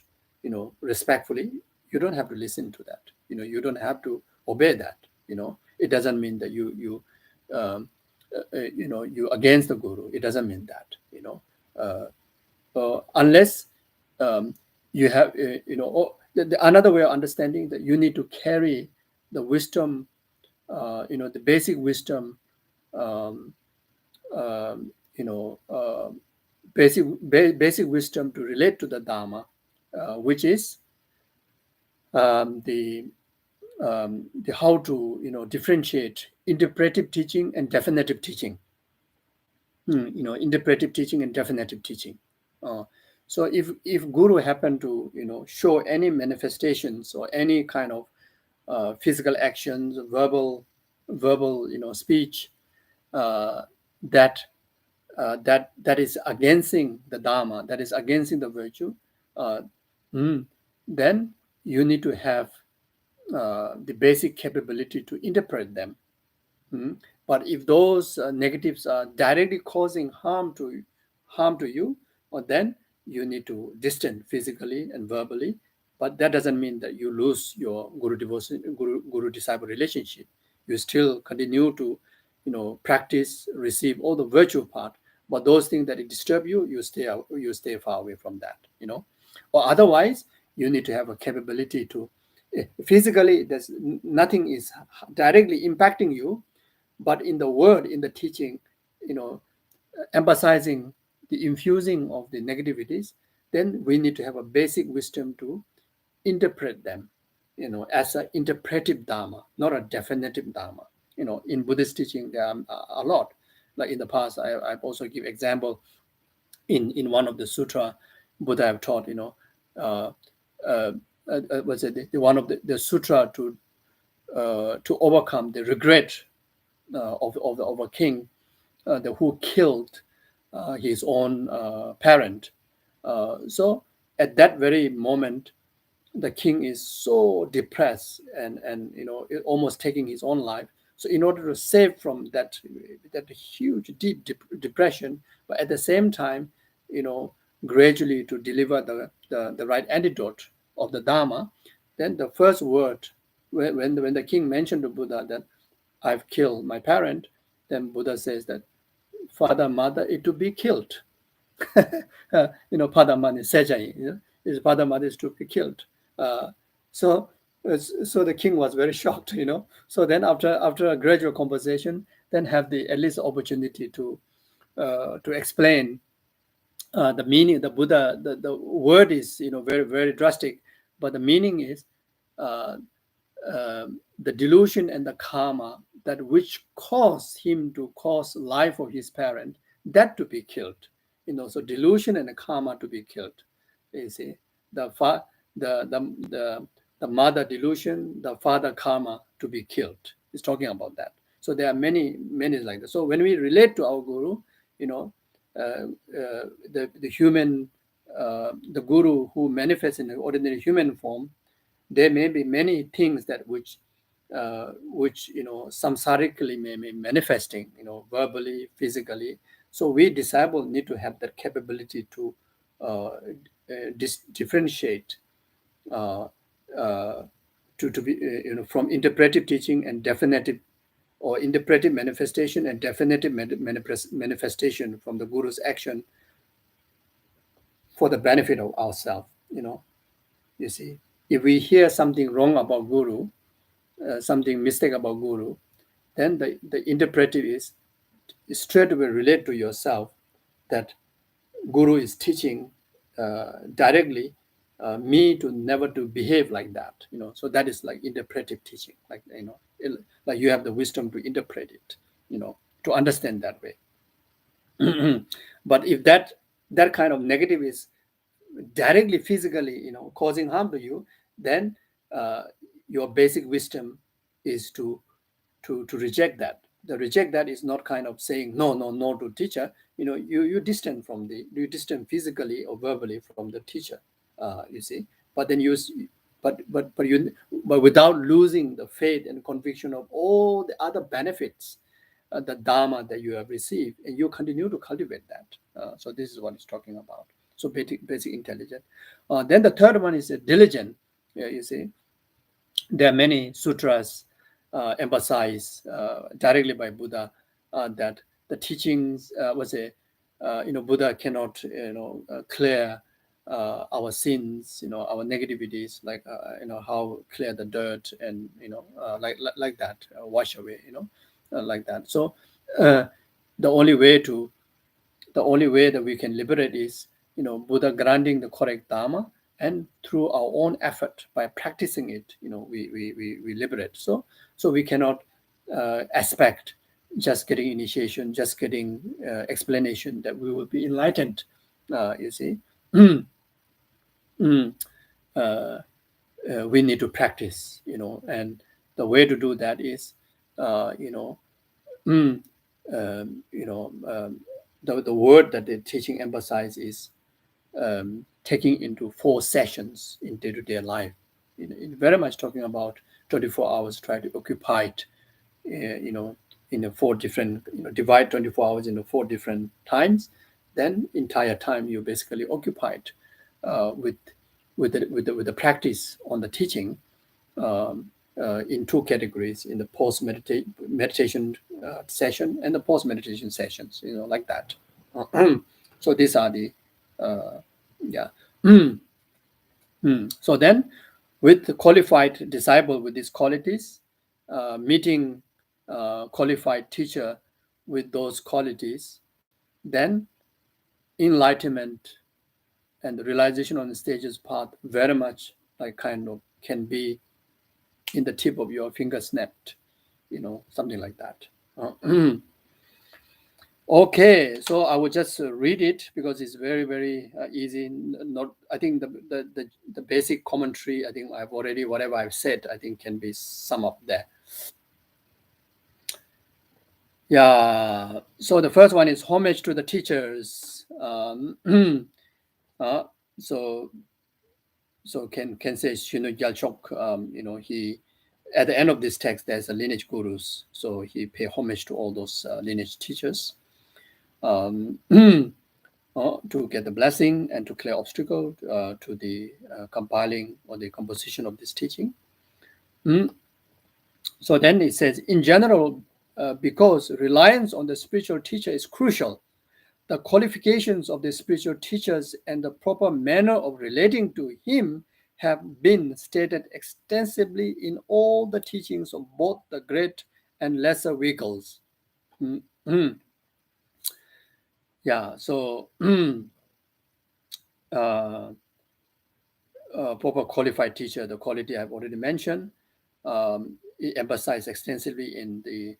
respectfully, you don't have to listen to that. You don't have to obey that. It doesn't mean that you against the guru. It doesn't mean that. Unless you have, another way of understanding that you need to carry the wisdom, the basic wisdom, um, um, you know, uh, basic wisdom to relate to the Dharma, which is the how to differentiate interpretive teaching and definitive teaching. Interpretive teaching and definitive teaching. So if Guru happen to show any manifestations or any kind of physical actions, verbal speech, that that is against the Dharma, that is against the virtue, uh, then you need to have the basic capability to interpret them. But if those negatives are directly causing harm to you, or then you need to distance physically and verbally. But that doesn't mean that you lose your guru disciple relationship. You still continue to practice, receive all the virtue part. But those things that disturb you, you stay far away from that. Or otherwise, you need to have a capability to physically. There's nothing is directly impacting you, but in the word, in the teaching, emphasizing the infusing of the negativities, then we need to have a basic wisdom to interpret them, as an interpretive Dharma, not a definitive Dharma. In Buddhist teaching, there are a lot. Like in the past, I've also give example in one of the sutra Buddha have taught, was it one of the sutra to overcome the regret of a king who killed his own parent. So at that very moment, the king is so depressed and almost taking his own life. So in order to save from that huge deep depression, but at the same time, gradually to deliver the right antidote of the Dharma, then the first word when the king mentioned to Buddha that I've killed my parent, then Buddha says that father, mother, it to be killed. Father, mother, sejai, his father, mother is to be killed. So the king was very shocked, So then after a gradual conversation, then have the at least opportunity to explain the meaning. The Buddha, the word is very very drastic, but the meaning is the delusion and the karma that which caused him to cause life of his parent, that to be killed. So delusion and the karma to be killed. You see, the mother delusion, the father karma to be killed. It's talking about that. So there are many like that. So when we relate to our guru, the human, the guru who manifests in an ordinary human form, there may be many things that which samsarically may be manifesting, verbally, physically. So we disciples need to have that capability to differentiate uh, uh, to be from interpretive teaching and definitive, or interpretive manifestation and definitive manifestation from the guru's action for the benefit of ourselves. You see, if we hear something wrong about guru, something mistake about guru, then the interpretive is straight away relate to yourself that guru is teaching directly me to never to behave like that. So that is like interpretive teaching, like like you have the wisdom to interpret it, to understand that way. But if that kind of negative is directly physically causing harm to you, then your basic wisdom is to reject that. The reject that is not kind of saying no to teacher. You distant physically or verbally from the teacher. You see, but then but without losing the faith and conviction of all the other benefits, the dharma that you have received, and you continue to cultivate that. So this is what it's talking about. So basic intelligence. Then the third one is diligent. You see, there are many sutras emphasized directly by Buddha that the teachings Buddha cannot clear our sins, our negativities, like how clear the dirt and like that, wash away, like that. So the only way that we can liberate is Buddha granting the correct dharma, and through our own effort by practicing it, we liberate. So we cannot expect just getting initiation, just getting explanation that we will be enlightened. You see, we need to practice, and the way to do that is, the word that the teaching emphasizes is taking into 4 sessions in day-to-day life. Very much talking about 24 hours, try to occupy it, in a 4 different, divide 24 hours into 4 different times. Then entire time you basically occupied with the practice on the teaching, in 2 categories, in the meditation session and the post meditation sessions, like that. So these are the so then, with the qualified disciple with these qualities, meeting qualified teacher with those qualities, then enlightenment and the realization on the stages path very much like kind of can be in the tip of your finger snapped, something like that. Okay, so I will just read it because it's very, very easy. Not, I think the basic commentary, I think I've already, whatever I've said, I think can be summed up there. Yeah, so the first one is homage to the teachers. So can say Shinu Gyalchok, he, at the end of this text, there's a lineage gurus. So he pay homage to all those lineage teachers. To get the blessing and to clear obstacle to the compiling or the composition of this teaching. So then it says, in general, because reliance on the spiritual teacher is crucial, the qualifications of the spiritual teachers and the proper manner of relating to him have been stated extensively in all the teachings of both the great and lesser vehicles. Yeah, so proper qualified teacher, the quality I've already mentioned, it emphasized extensively in the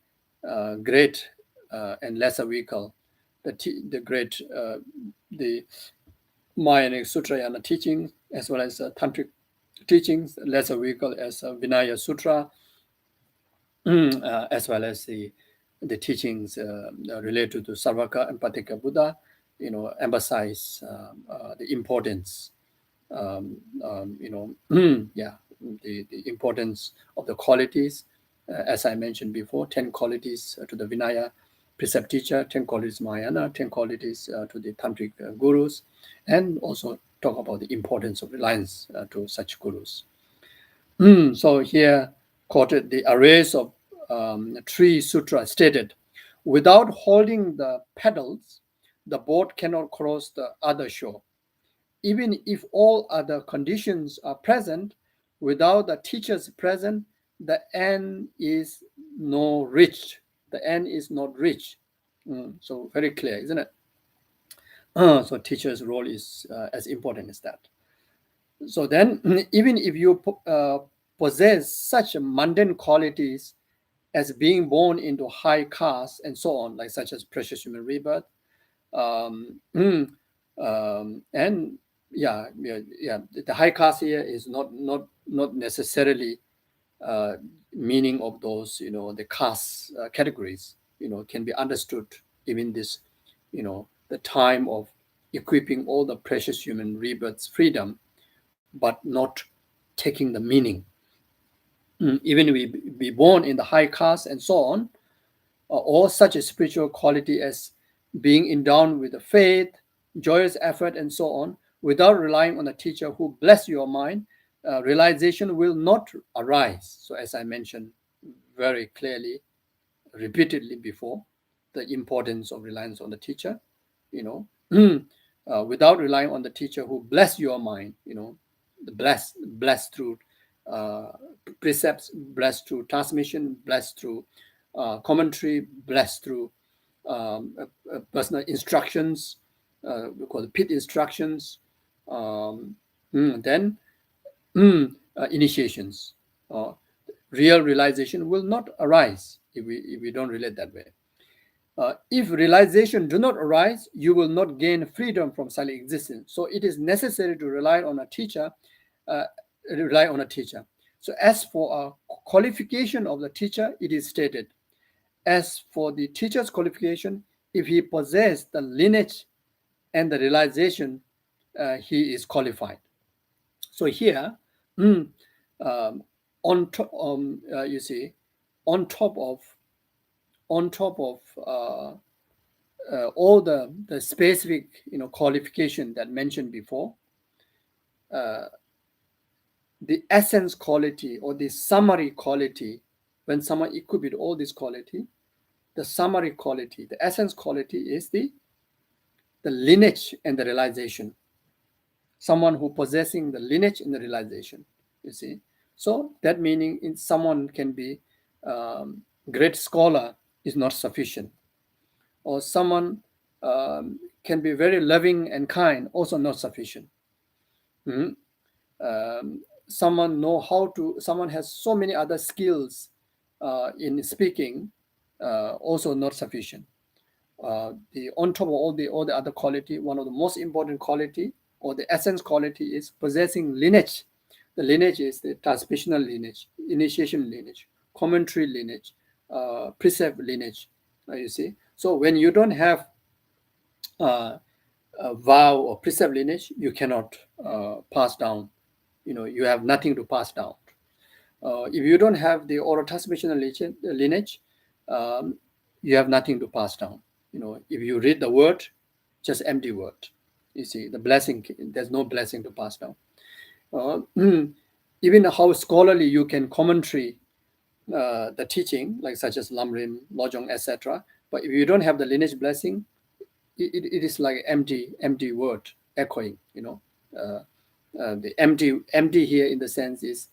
great and lesser vehicle, the great, the Mahayana Sutrayana teaching, as well as Tantric teachings, lesser vehicle as Vinaya Sutra, as well as the teachings related to Sarvaka and Patika Buddha, emphasize the importance, yeah, the importance of the qualities, as I mentioned before, 10 qualities to the Vinaya precept teacher, 10 qualities Mahayana, 10 qualities to the Tantric gurus, and also talk about the importance of reliance to such gurus. So here quoted the arrays of three sutras stated, without holding the pedals, the boat cannot cross the other shore. Even if all other conditions are present, without the teachers present, the end is no reached. The end is not reached. So very clear, isn't it? So teacher's role is as important as that. So then, even if you possess such mundane qualities as being born into high caste and so on, like such as precious human rebirth, and the high caste here is not necessarily meaning of those, the caste categories, can be understood even this, the time of equipping all the precious human rebirth's freedom, but not taking the meaning. Even we be born in the high caste and so on, or such a spiritual quality as being endowed with the faith, joyous effort, and so on, without relying on a teacher who bless your mind, realization will not arise. So as I mentioned very clearly, repeatedly before, the importance of reliance on the teacher, without relying on the teacher who bless your mind, the blessed through precepts, blessed through transmission, blessed through commentary, blessed through personal instructions, we call it pit instructions, then initiations. Real realization will not arise if we don't relate that way. If realization do not arise, you will not gain freedom from silent existence. So it is necessary to rely on a teacher. So as for a qualification of the teacher, it is stated, as for the teacher's qualification, if he possesses the lineage and the realization, he is qualified. So here, on top, you see, on top of all the specific qualification that mentioned before, the essence quality or the summary quality, when someone equipped with all this quality, the summary quality, the essence quality is the lineage and the realization. Someone who possessing the lineage and the realization, you see. So that meaning in someone can be great scholar is not sufficient, or someone can be very loving and kind, also not sufficient. Someone someone has so many other skills in speaking, also not sufficient. On top of all the other quality, one of the most important quality or the essence quality is possessing lineage. The lineage is the transmissional lineage, initiation lineage, commentary lineage, precept lineage. You see, so when you don't have a vow or precept lineage, you cannot pass down. You have nothing to pass down. If you don't have the oral transmissional lineage, you have nothing to pass down. If you read the word, just empty word. You see, the blessing, there's no blessing to pass down. Even how scholarly you can commentary the teaching, like such as Lamrim, Lojong, etc. But if you don't have the lineage blessing, it is like empty word echoing. The empty here in the sense is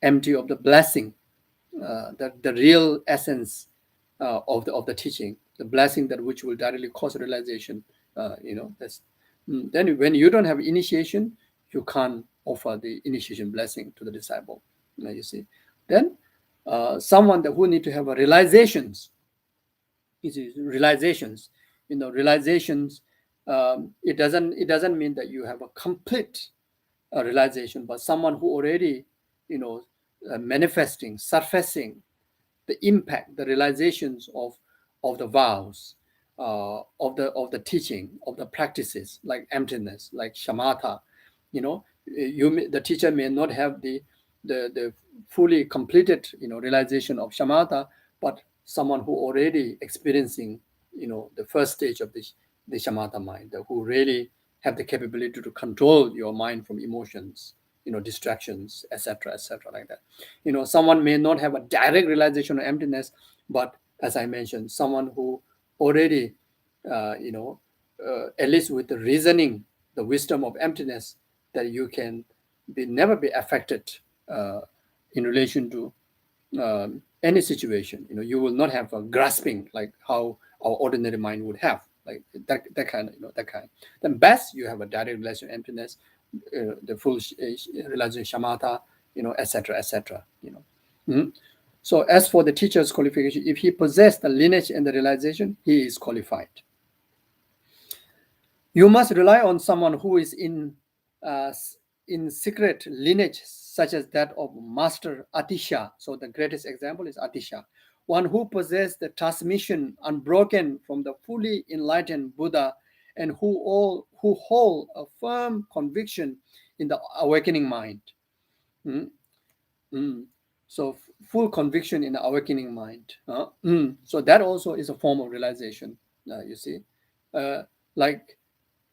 empty of the blessing, the real essence of the teaching, the blessing that which will directly cause realization. That's then when you don't have initiation, you can't offer the initiation blessing to the disciple. You see, then someone who need to have a realizations. Realizations. It doesn't mean that you have a complete realization, but someone who already, manifesting, surfacing the impact, the realizations of the vows, of the teaching, of the practices, like emptiness, like shamatha. The teacher may not have the fully completed realization of shamatha, but someone who already experiencing the first stage of the shamatha mind, who really have the capability to control your mind from emotions, distractions, etc., like that. Someone may not have a direct realization of emptiness, but as I mentioned, someone who already, at least with the reasoning, the wisdom of emptiness, that you can never be affected in relation to any situation. You will not have a grasping like how our ordinary mind would have, like that kind of, that kind. Then best you have a direct relation to emptiness, the full realization shamatha, etc., etc. Mhm. So as for the teacher's qualification, if he possessed the lineage and the realization, he is qualified. You must rely on someone who is in secret lineage, such as that of Master Atisha. So the greatest example is Atisha, one who possessed the transmission unbroken from the fully enlightened Buddha, and who hold a firm conviction in the awakening mind. Mm, mm. So full conviction in the awakening mind. So that also is a form of realization. You see, uh, like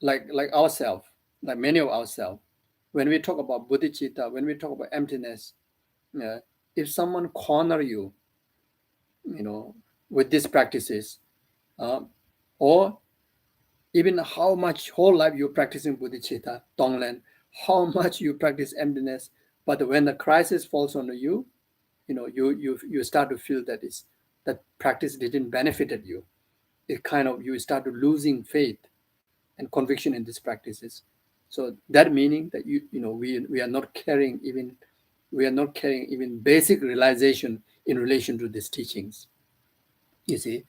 like ourselves, like many of ourselves, when we talk about bodhicitta, when we talk about emptiness, if someone corner you, with these practices, or even how much whole life you're practicing bodhicitta, tonglen, how much you practice emptiness, but when the crisis falls on you, you start to feel that practice didn't benefited you. It kind of, you start to losing faith and conviction in these practices. So that meaning that we are not carrying even basic realization in relation to these teachings. You see,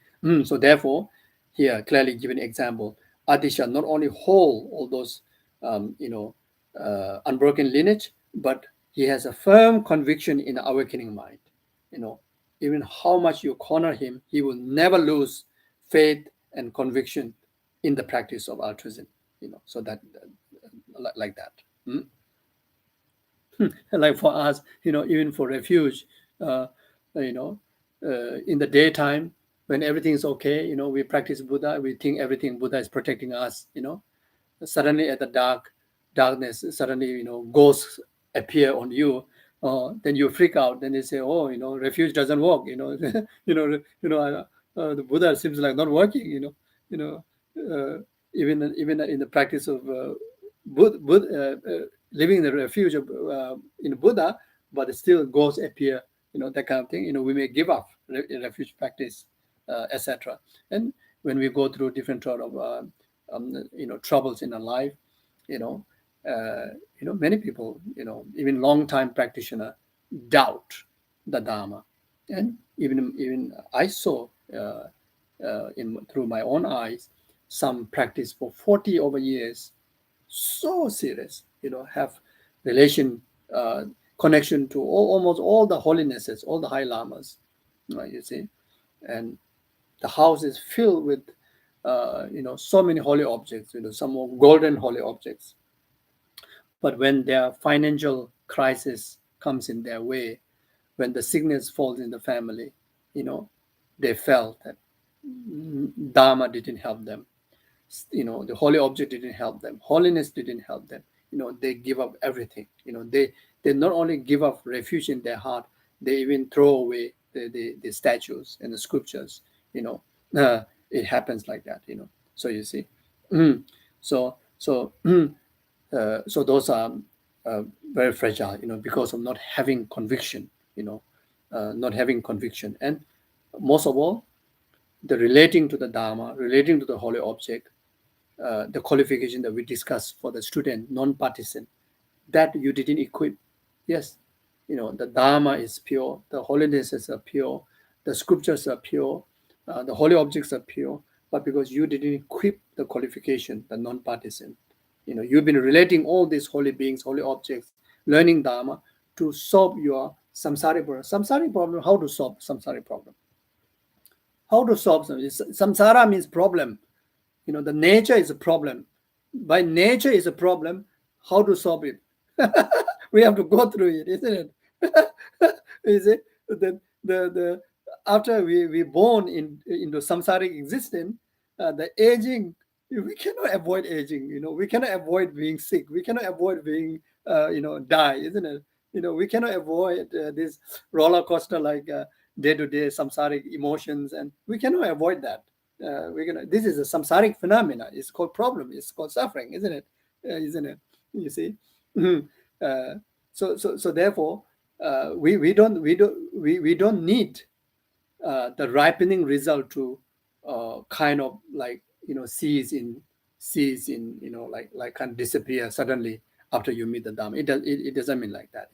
so therefore, here clearly given example, Atisha not only hold all those unbroken lineage, but he has a firm conviction in the awakening mind. You know, even how much you corner him, he will never lose faith and conviction in the practice of altruism. So that like that. Like for us, even for refuge, uh, you know, in the daytime when everything is okay, we practice Buddha, we think everything Buddha is protecting us. Suddenly at the darkness, suddenly ghosts appear on you. Then you freak out. Then they say, "Oh, refuge doesn't work." The Buddha seems like not working. You know, even in the practice of living in the refuge of in Buddha, but still ghosts appear. That kind of thing. We may give up refuge practice, etc. And when we go through different sort of troubles in our life, you know, many people, even long time practitioner, doubt the Dharma, and even I saw in through my own eyes some practice for 40 over years, so serious, have relation connection to almost all the holinesses, all the high lamas, you see, and the house is filled with so many holy objects, some more golden holy objects. But when their financial crisis comes in their way, when the sickness falls in the family, they felt that Dharma didn't help them. The holy object didn't help them. Holiness didn't help them. They give up everything. They not only give up refuge in their heart, they even throw away the statues and the sculptures. It happens like that. So you see, so those are very fragile. Because of not having conviction. Not having conviction, and most of all, the relating to the Dharma, relating to the holy object, the qualification that we discussed for the student, non-partisan, that you didn't equip. Yes, the Dharma is pure, the holinesses are pure, the scriptures are pure, the holy objects are pure, but because you didn't equip the qualification, the non-partisan, You've been relating all these holy beings, holy objects, learning Dharma to solve your samsaric problem. Samsaric problem, how to solve samsaric problem? How to solve samsara means problem. The nature is a problem. By nature is a problem. How to solve it? We have to go through it, isn't it? Is it the after we born into samsaric existence, the aging, we cannot avoid aging. We cannot avoid being sick. We cannot avoid being die, isn't it? We cannot avoid this roller coaster like day-to-day samsaric emotions, and we cannot avoid that. This is a samsaric phenomena. It's called problem. It's called suffering, isn't it? Isn't it? You see. So therefore, we don't need the ripening result to kind of like cease in like kind of disappear suddenly after you meet the Dharma. It doesn't mean like that.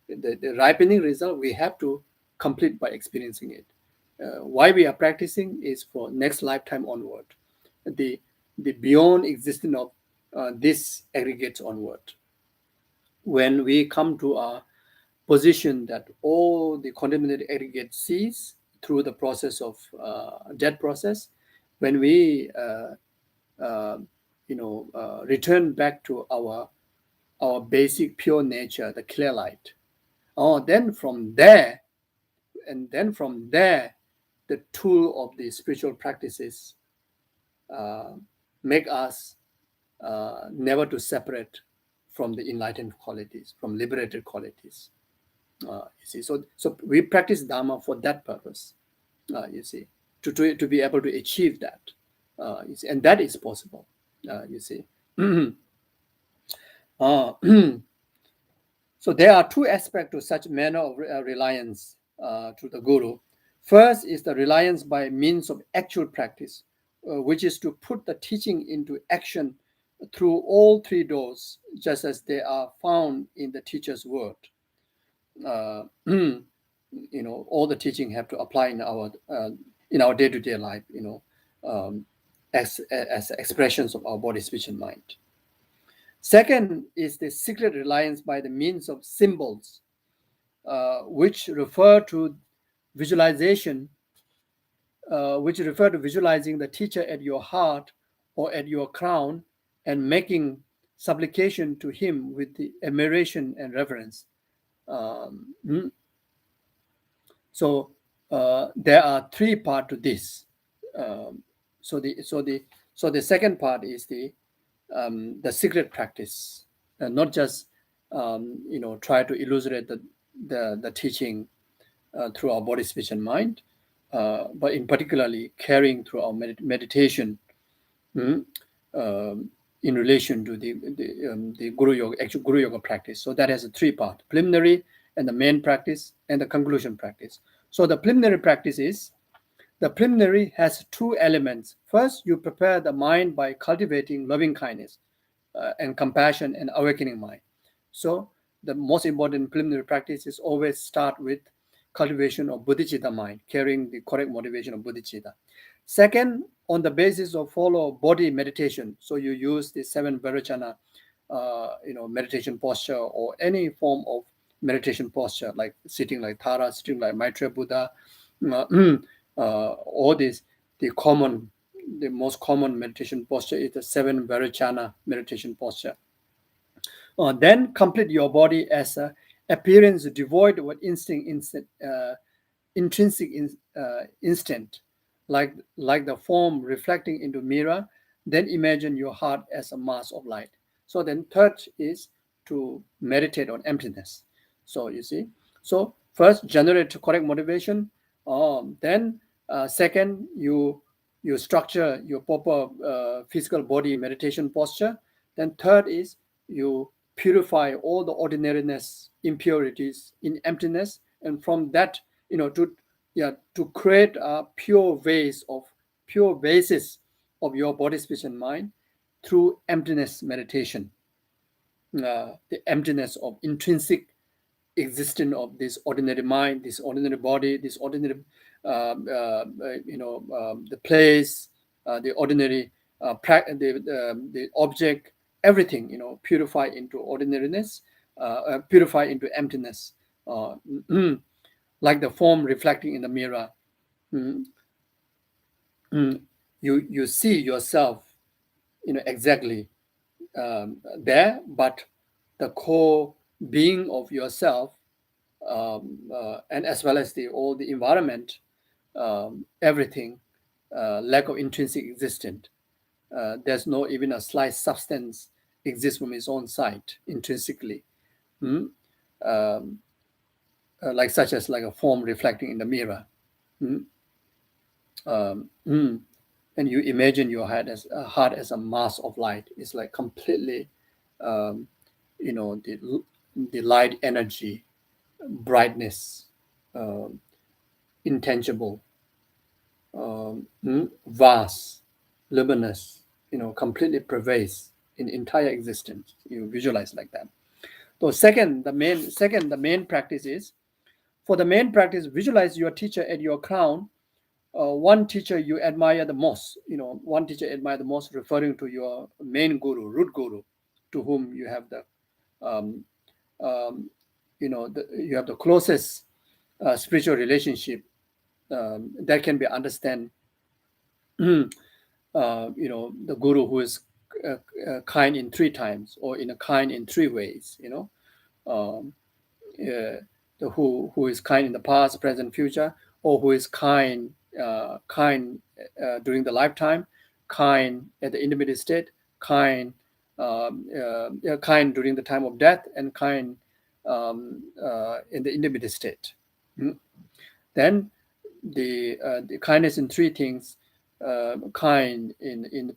The ripening result we have to complete by experiencing it. Why we are practicing is for next lifetime onward, the beyond existence of this aggregates onward. When we come to a position that all the contaminated aggregates cease through the process of death process, when we return back to our basic pure nature, the clear light. Then from there, the tool of the spiritual practices make us never to separate from the enlightened qualities, from liberated qualities. You see, so we practice Dharma for that purpose. You see, to be able to achieve that. You see, and that is possible. You see. So there are two aspects to such manner of reliance to the Guru. First is the reliance by means of actual practice, which is to put the teaching into action through all three doors, just as they are found in the teacher's word. All the teaching have to apply in our day-to-day life. As expressions of our body, speech, and mind. Second is the secret reliance by the means of symbols, which refer to visualization, which refer to visualizing the teacher at your heart or at your crown and making supplication to him with the admiration and reverence. So there are three parts to this. So the second part is the secret practice, not just try to illustrate the teaching through our body, speech, and mind, but in particularly carrying through our meditation in relation to the Guru Yoga, actual Guru Yoga practice. So that has a three part: preliminary and the main practice and the conclusion practice. So the preliminary practice is, the preliminary has two elements. First, you prepare the mind by cultivating loving kindness and compassion and awakening mind. So the most important preliminary practice is always start with cultivation of bodhicitta mind, carrying the correct motivation of bodhicitta. Second, on the basis of follow body meditation, so you use the 7 Vairocana, meditation posture or any form of meditation posture, like sitting like Tara, sitting like Maitreya Buddha, all this, the most common meditation posture is the 7 Vairocana meditation posture. Then complete your body as a appearance devoid of intrinsic instinct, like the form reflecting into mirror. Then imagine your heart as a mass of light. So then third is to meditate on emptiness. So you see, so first generate correct motivation. Then second, you structure your proper physical body meditation posture. Then third is you purify all the ordinariness, impurities in emptiness, and from that, to create a pure basis of your body, speech, and mind through emptiness meditation. The emptiness of intrinsic existence of this ordinary mind, this ordinary body, this ordinary the place, the ordinary the object, everything, purify into ordinariness, purify into emptiness, like the form reflecting in the mirror. Mm, you see yourself, exactly there, but the core being of yourself, and as well as all the environment, everything, lack of intrinsic existence. There's no even a slight substance exists from its own side intrinsically, mm? um, like such as like a form reflecting in the mirror. Mm? And you imagine your heart as a mass of light. It's like completely, um, the light energy, brightness, intangible, vast, luminous, completely pervasive in entire existence. You visualize like that. So the main practice is, for the main practice, visualize your teacher at your crown. One teacher you admire the most, referring to your main guru, root guru, to whom you have the, um, you have the closest spiritual relationship, that can be understand. The guru who is kind in three times, or in a kind in three ways. Um, who is kind in the past, present, future, or who is kind during the lifetime, kind at the intermediate state, kind during the time of death, and kind in the intermediate state. Then the kindness in three things: kind in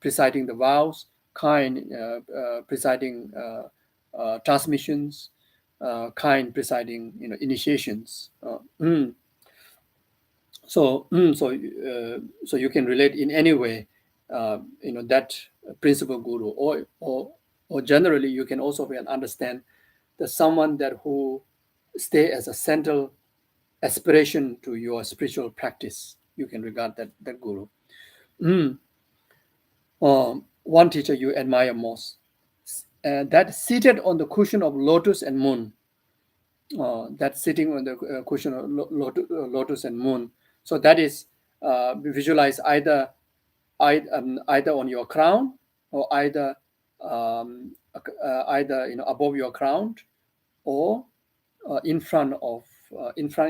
presiding the vows, kind presiding transmissions, kind presiding initiations. So you can relate in any way, that principal guru, or generally you can also understand that someone that who stay as a central aspiration to your spiritual practice. You can regard that guru. One teacher you admire most, that seated on the cushion of Lotus and Moon. That sitting on the cushion of Lotus and Moon. So that is visualize either on your crown, or either above your crown, or in front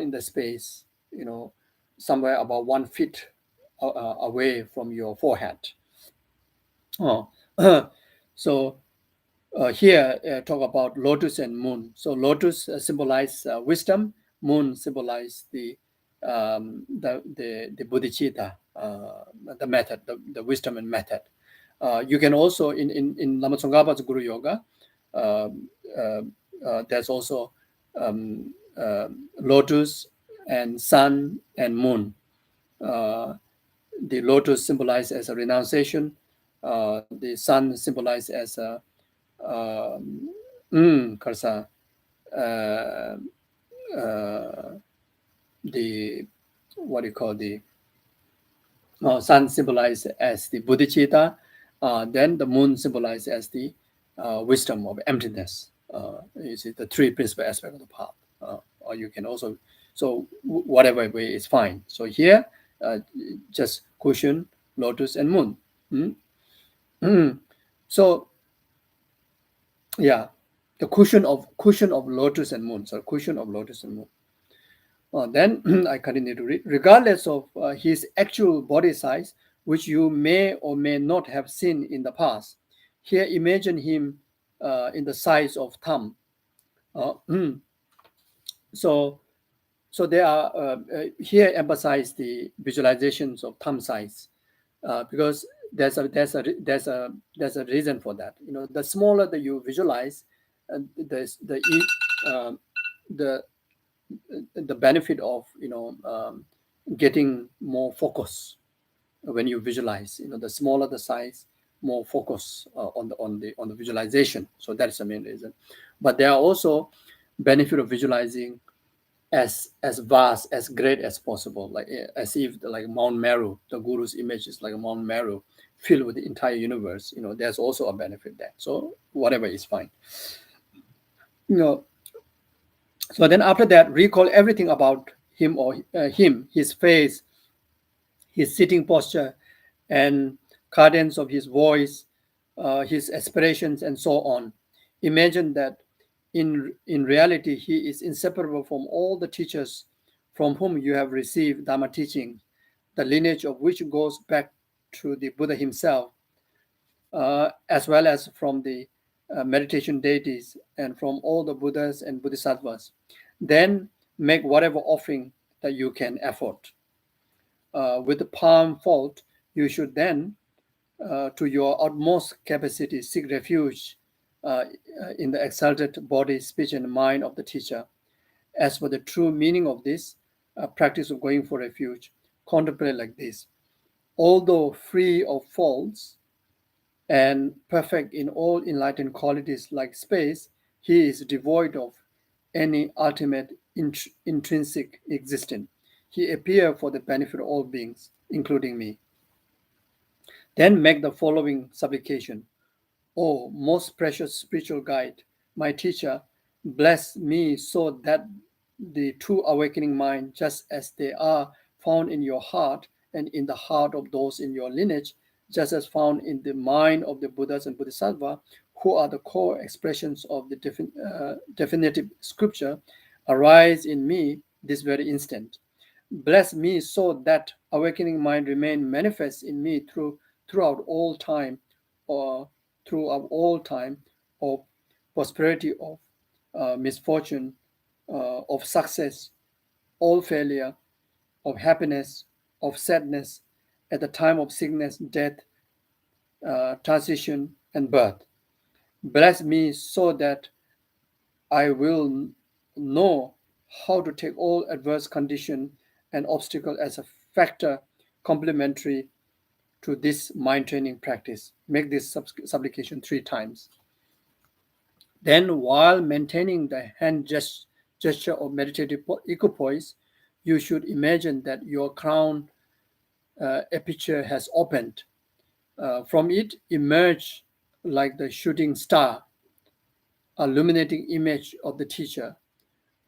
in the space, somewhere about 1 feet away from your forehead. Oh. So here talk about Lotus and Moon. So Lotus symbolize wisdom, Moon symbolize the bodhicitta, the method, the wisdom and method. You can also in Lama Tsongkhapa's Guru Yoga, there's also Lotus and Sun and Moon. The Lotus symbolized as a renunciation. The Sun symbolized as a karsa, the what do you call the Sun symbolized as the bodhicitta. Then the Moon symbolized as the wisdom of emptiness. You see the three principal aspects of the path. Or you can also, so whatever way is fine. So here, just cushion, Lotus, and Moon. So yeah, the cushion of Lotus and Moon. So cushion of Lotus and Moon. Then I continue to read. Regardless of his actual body size, which you may or may not have seen in the past, here imagine him in the size of thumb. So there are here emphasize the visualizations of thumb size, because there's a reason for that. The smaller that you visualize, the benefit of getting more focus when you visualize. The smaller the size, more focus on the visualization. So that's the main reason. But there are also benefit of visualizing as vast, as great as possible, like as if like Mount Meru, the guru's image is like a Mount Meru, filled with the entire universe. There's also a benefit there. So whatever is fine. So then after that, recall everything about him or his face, his sitting posture, and cadence of his voice, his aspirations, and so on. Imagine that in reality, he is inseparable from all the teachers from whom you have received Dharma teaching, the lineage of which goes back to the Buddha himself, as well as from the meditation deities and from all the Buddhas and Bodhisattvas. Then make whatever offering that you can afford. With the palm fault, you should then, to your utmost capacity, seek refuge in the exalted body, speech, and mind of the teacher. As for the true meaning of this practice of going for refuge, contemplate like this. Although free of faults and perfect in all enlightened qualities like space, he is devoid of any ultimate intrinsic existence. He appears for the benefit of all beings, including me. Then make the following supplication. O most precious spiritual guide, my teacher, bless me so that the true awakening mind, just as they are found in your heart and in the heart of those in your lineage, just as found in the mind of the Buddhas and Bodhisattvas, who are the core expressions of the definitive scripture, arise in me this very instant. Bless me so that awakening mind remain manifest in me throughout all time, or throughout all time of prosperity, of misfortune, of success, all failure, of happiness, of sadness, at the time of sickness, death, transition, and birth. Bless me so that I will know how to take all adverse condition and obstacle as a factor complementary to this mind training practice. Make this supplication 3 times. Then, while maintaining the hand gesture of meditative equipoise, you should imagine that your crown aperture has opened. From it emerge like the shooting star, a illuminating image of the teacher,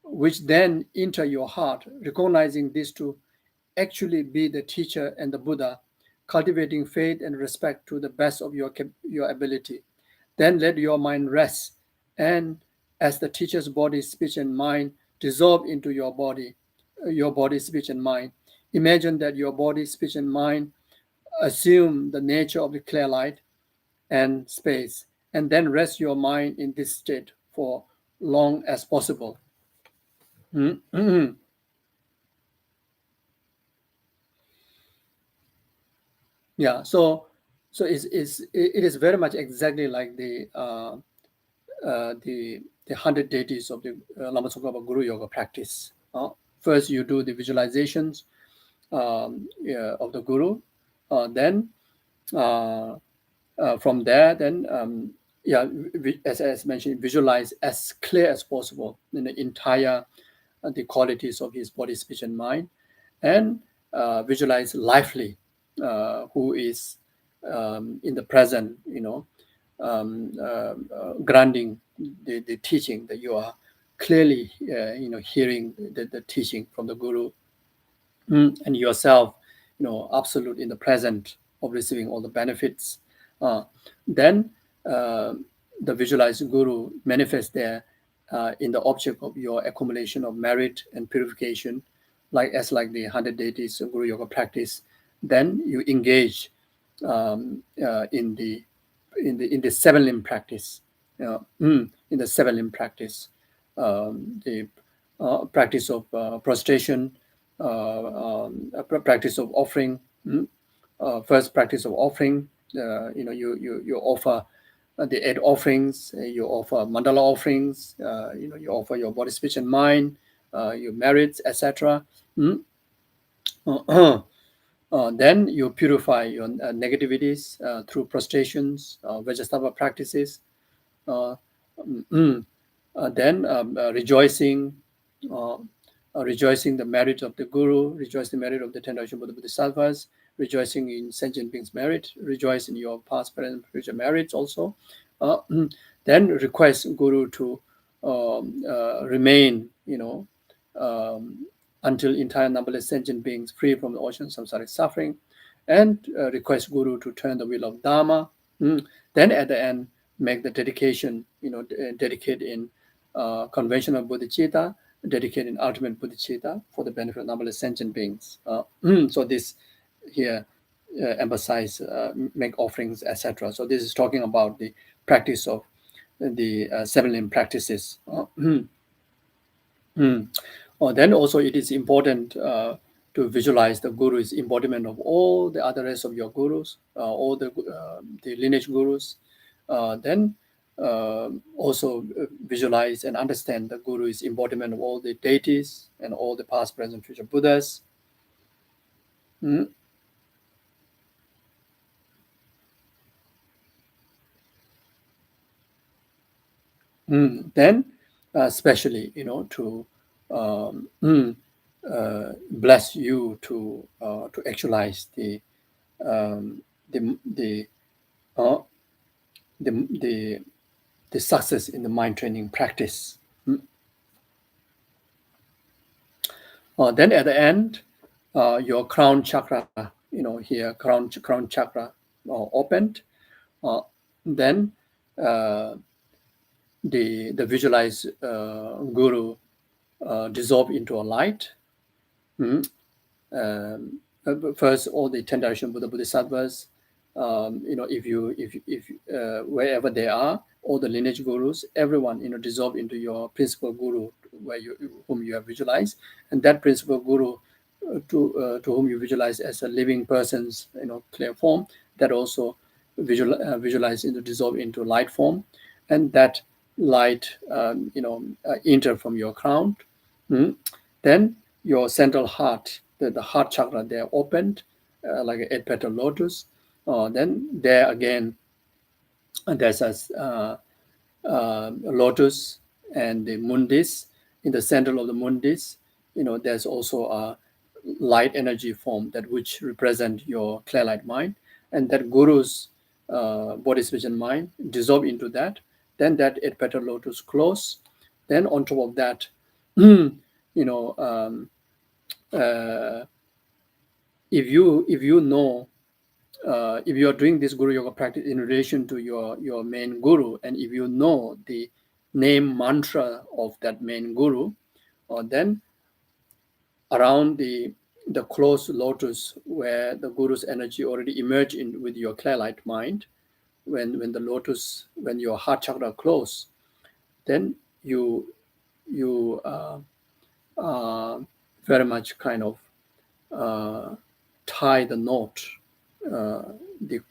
which then enter your heart, recognizing this to actually be the teacher and the Buddha, cultivating faith and respect to the best of your ability. Then let your mind rest, and as the teacher's body, speech, and mind dissolve into your body, speech, and mind, imagine that your body, speech, and mind assume the nature of the clear light and space, and then rest your mind in this state for long as possible. Yeah, so it is very much exactly like the 100 deities of the Lama Tsongkhapa Guru Yoga practice. First, you do the visualizations of the Guru. Then, from there, then as mentioned, visualize as clear as possible in the entire the qualities of his body, speech, and mind, and visualize lively, who is in the present, granting the teaching that you are clearly, hearing the teaching from the Guru, and yourself, absolute in the present of receiving all the benefits. Then the visualized Guru manifests there in the object of your accumulation of merit and purification, like the 100 deities of Guru Yoga practice. Then you engage in the 7 limb practice. In the 7 limb practice, the practice of prostration, practice of offering. First, practice of offering. You offer the 8 offerings. You offer mandala offerings. You offer your body, speech, and mind, your merits, etc. Then you purify your negativities through prostrations, Vajrasattva practices. Then rejoicing the merit of the Guru, rejoice the merit of the 10 Buddha Bodhisattvas, rejoicing in sentient beings' merit, rejoice in your past, present, future merits also. Then request Guru to remain, until entire numberless sentient beings free from the ocean of samsaric suffering, and request Guru to turn the wheel of Dharma. Then at the end, make the dedication, dedicate in conventional bodhicitta, dedicate in ultimate bodhicitta for the benefit of numberless sentient beings. So this here emphasize, make offerings, etc. So this is talking about the practice of the seven limb practices. Then also it is important to visualize the guru is embodiment of all the other rest of your gurus, all the lineage gurus. Then also visualize and understand the guru is embodiment of all the deities and all the past, present, future Buddhas. Then especially, to bless you to actualize the uh, the success in the mind training practice. Then at the end, your crown chakra, here crown chakra opened. Then the visualized guru dissolve into a light. First, all the 10 direction Buddha Bodhisattvas, if wherever they are, all the lineage gurus, everyone, dissolve into your principal guru, whom you have visualized, and that principal guru to whom you visualize as a living person's, clear form, that also visualize dissolve into light form, and that light, enter from your crown. Then your central heart, the heart chakra, they're opened like an 8-petal lotus. Then there again, there's a lotus and the mundis. In the center of the mundis, there's also a light energy form that which represent your clear light mind, and that guru's body, speech, and mind dissolve into that. Then that 8-petal lotus close. Then on top of that, if you know, if you are doing this guru yoga practice in relation to your main guru, and if you know the name mantra of that main guru, then around the closed lotus where the guru's energy already emerged in with your clear light mind, when your heart chakra close, then you very much kind of tie the knot, the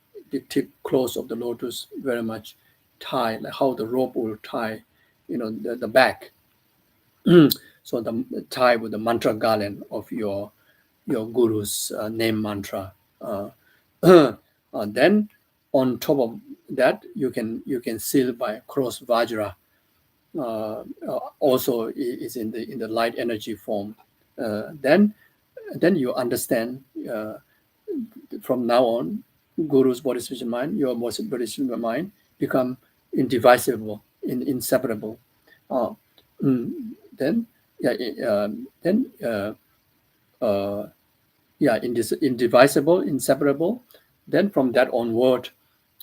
tip close of the lotus very much tie, like how the rope will tie, the back. So the tie with the mantra garland of your guru's name mantra. Then on top of that, you can seal by cross vajra. Also is in the light energy form. Then you understand, from now on, guru's body, speech, and mind, your body, speech, and mind become indivisible, inseparable. Then indivisible, inseparable. Then from that onward,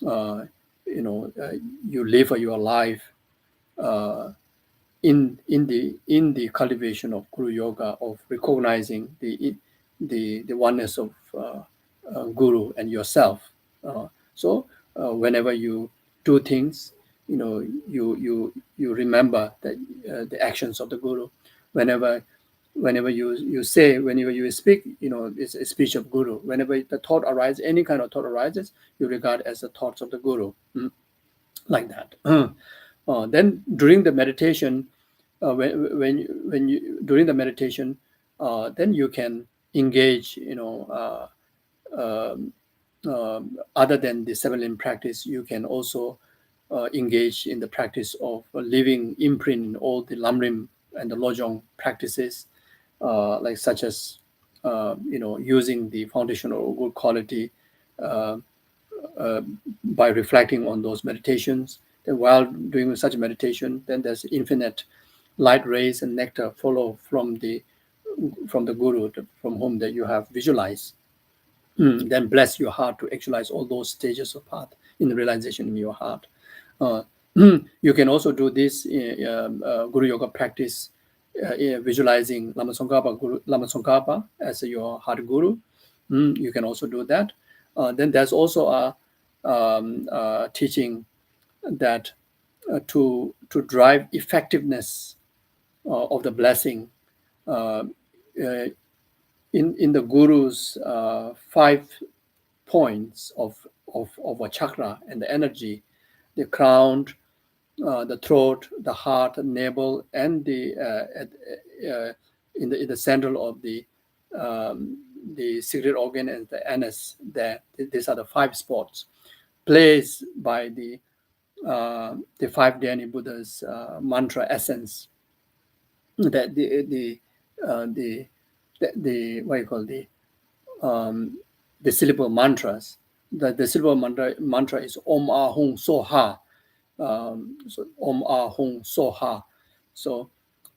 you live your life in the cultivation of Guru Yoga, of recognizing the oneness of Guru and yourself. So whenever you do things, you remember that the actions of the Guru. Whenever you say, whenever you speak, it's a speech of Guru. Whenever the thought arises, any kind of thought arises, you regard as the thoughts of the Guru, like that. Then during the meditation, when you during the meditation, then you can engage, other than the seven limb practice, you can also engage in the practice of living imprint in all the Lamrim and the Lojong practices, like such as using the foundational good quality by reflecting on those meditations. Then while doing such meditation, then there's infinite light rays and nectar follow from the guru, from whom that you have visualized. Then bless your heart to actualize all those stages of path in the realization in your heart. You can also do this Guru Yoga practice, visualizing Lama Tsongkhapa as your heart guru. You can also do that. Then there's also a teaching that to drive effectiveness of the blessing in the Guru's 5 points of a chakra and the energy, the crown, the throat, the heart, the navel, and in the center of the secret organ and the anus. There, these are the 5 spots placed by the 5 Dhyani Buddha's mantra essence. That the what you call the syllable mantras. The syllable mantra is Om Ah Hung Soha. So Om Ah Hung Soha. So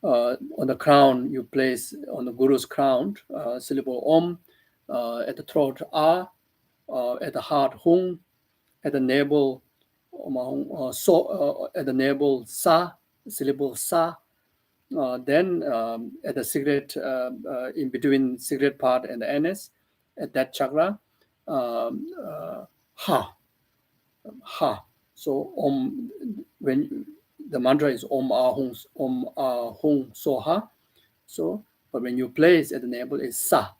on the crown, you place on the Guru's crown syllable Om, at the throat Ah, at the heart Hung, at the navel Om Ah Hung, So, at the navel Sa, syllable Sa. Then at the cigarette, in between cigarette part and the anus, at that chakra, Ha, Ha. So when the mantra is Om Ah Hung Soha. So, but when you place at the navel is Sa.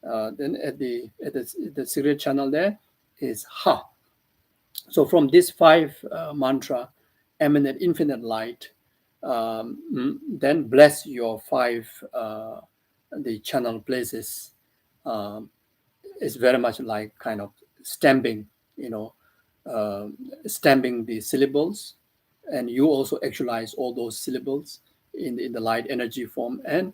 Then at the cigarette channel there is Ha. So from this 5 mantra emanate infinite light. Then bless your 5 the channel places. It's very much like kind of stamping, stamping the syllables, and you also actualize all those syllables in the light energy form, and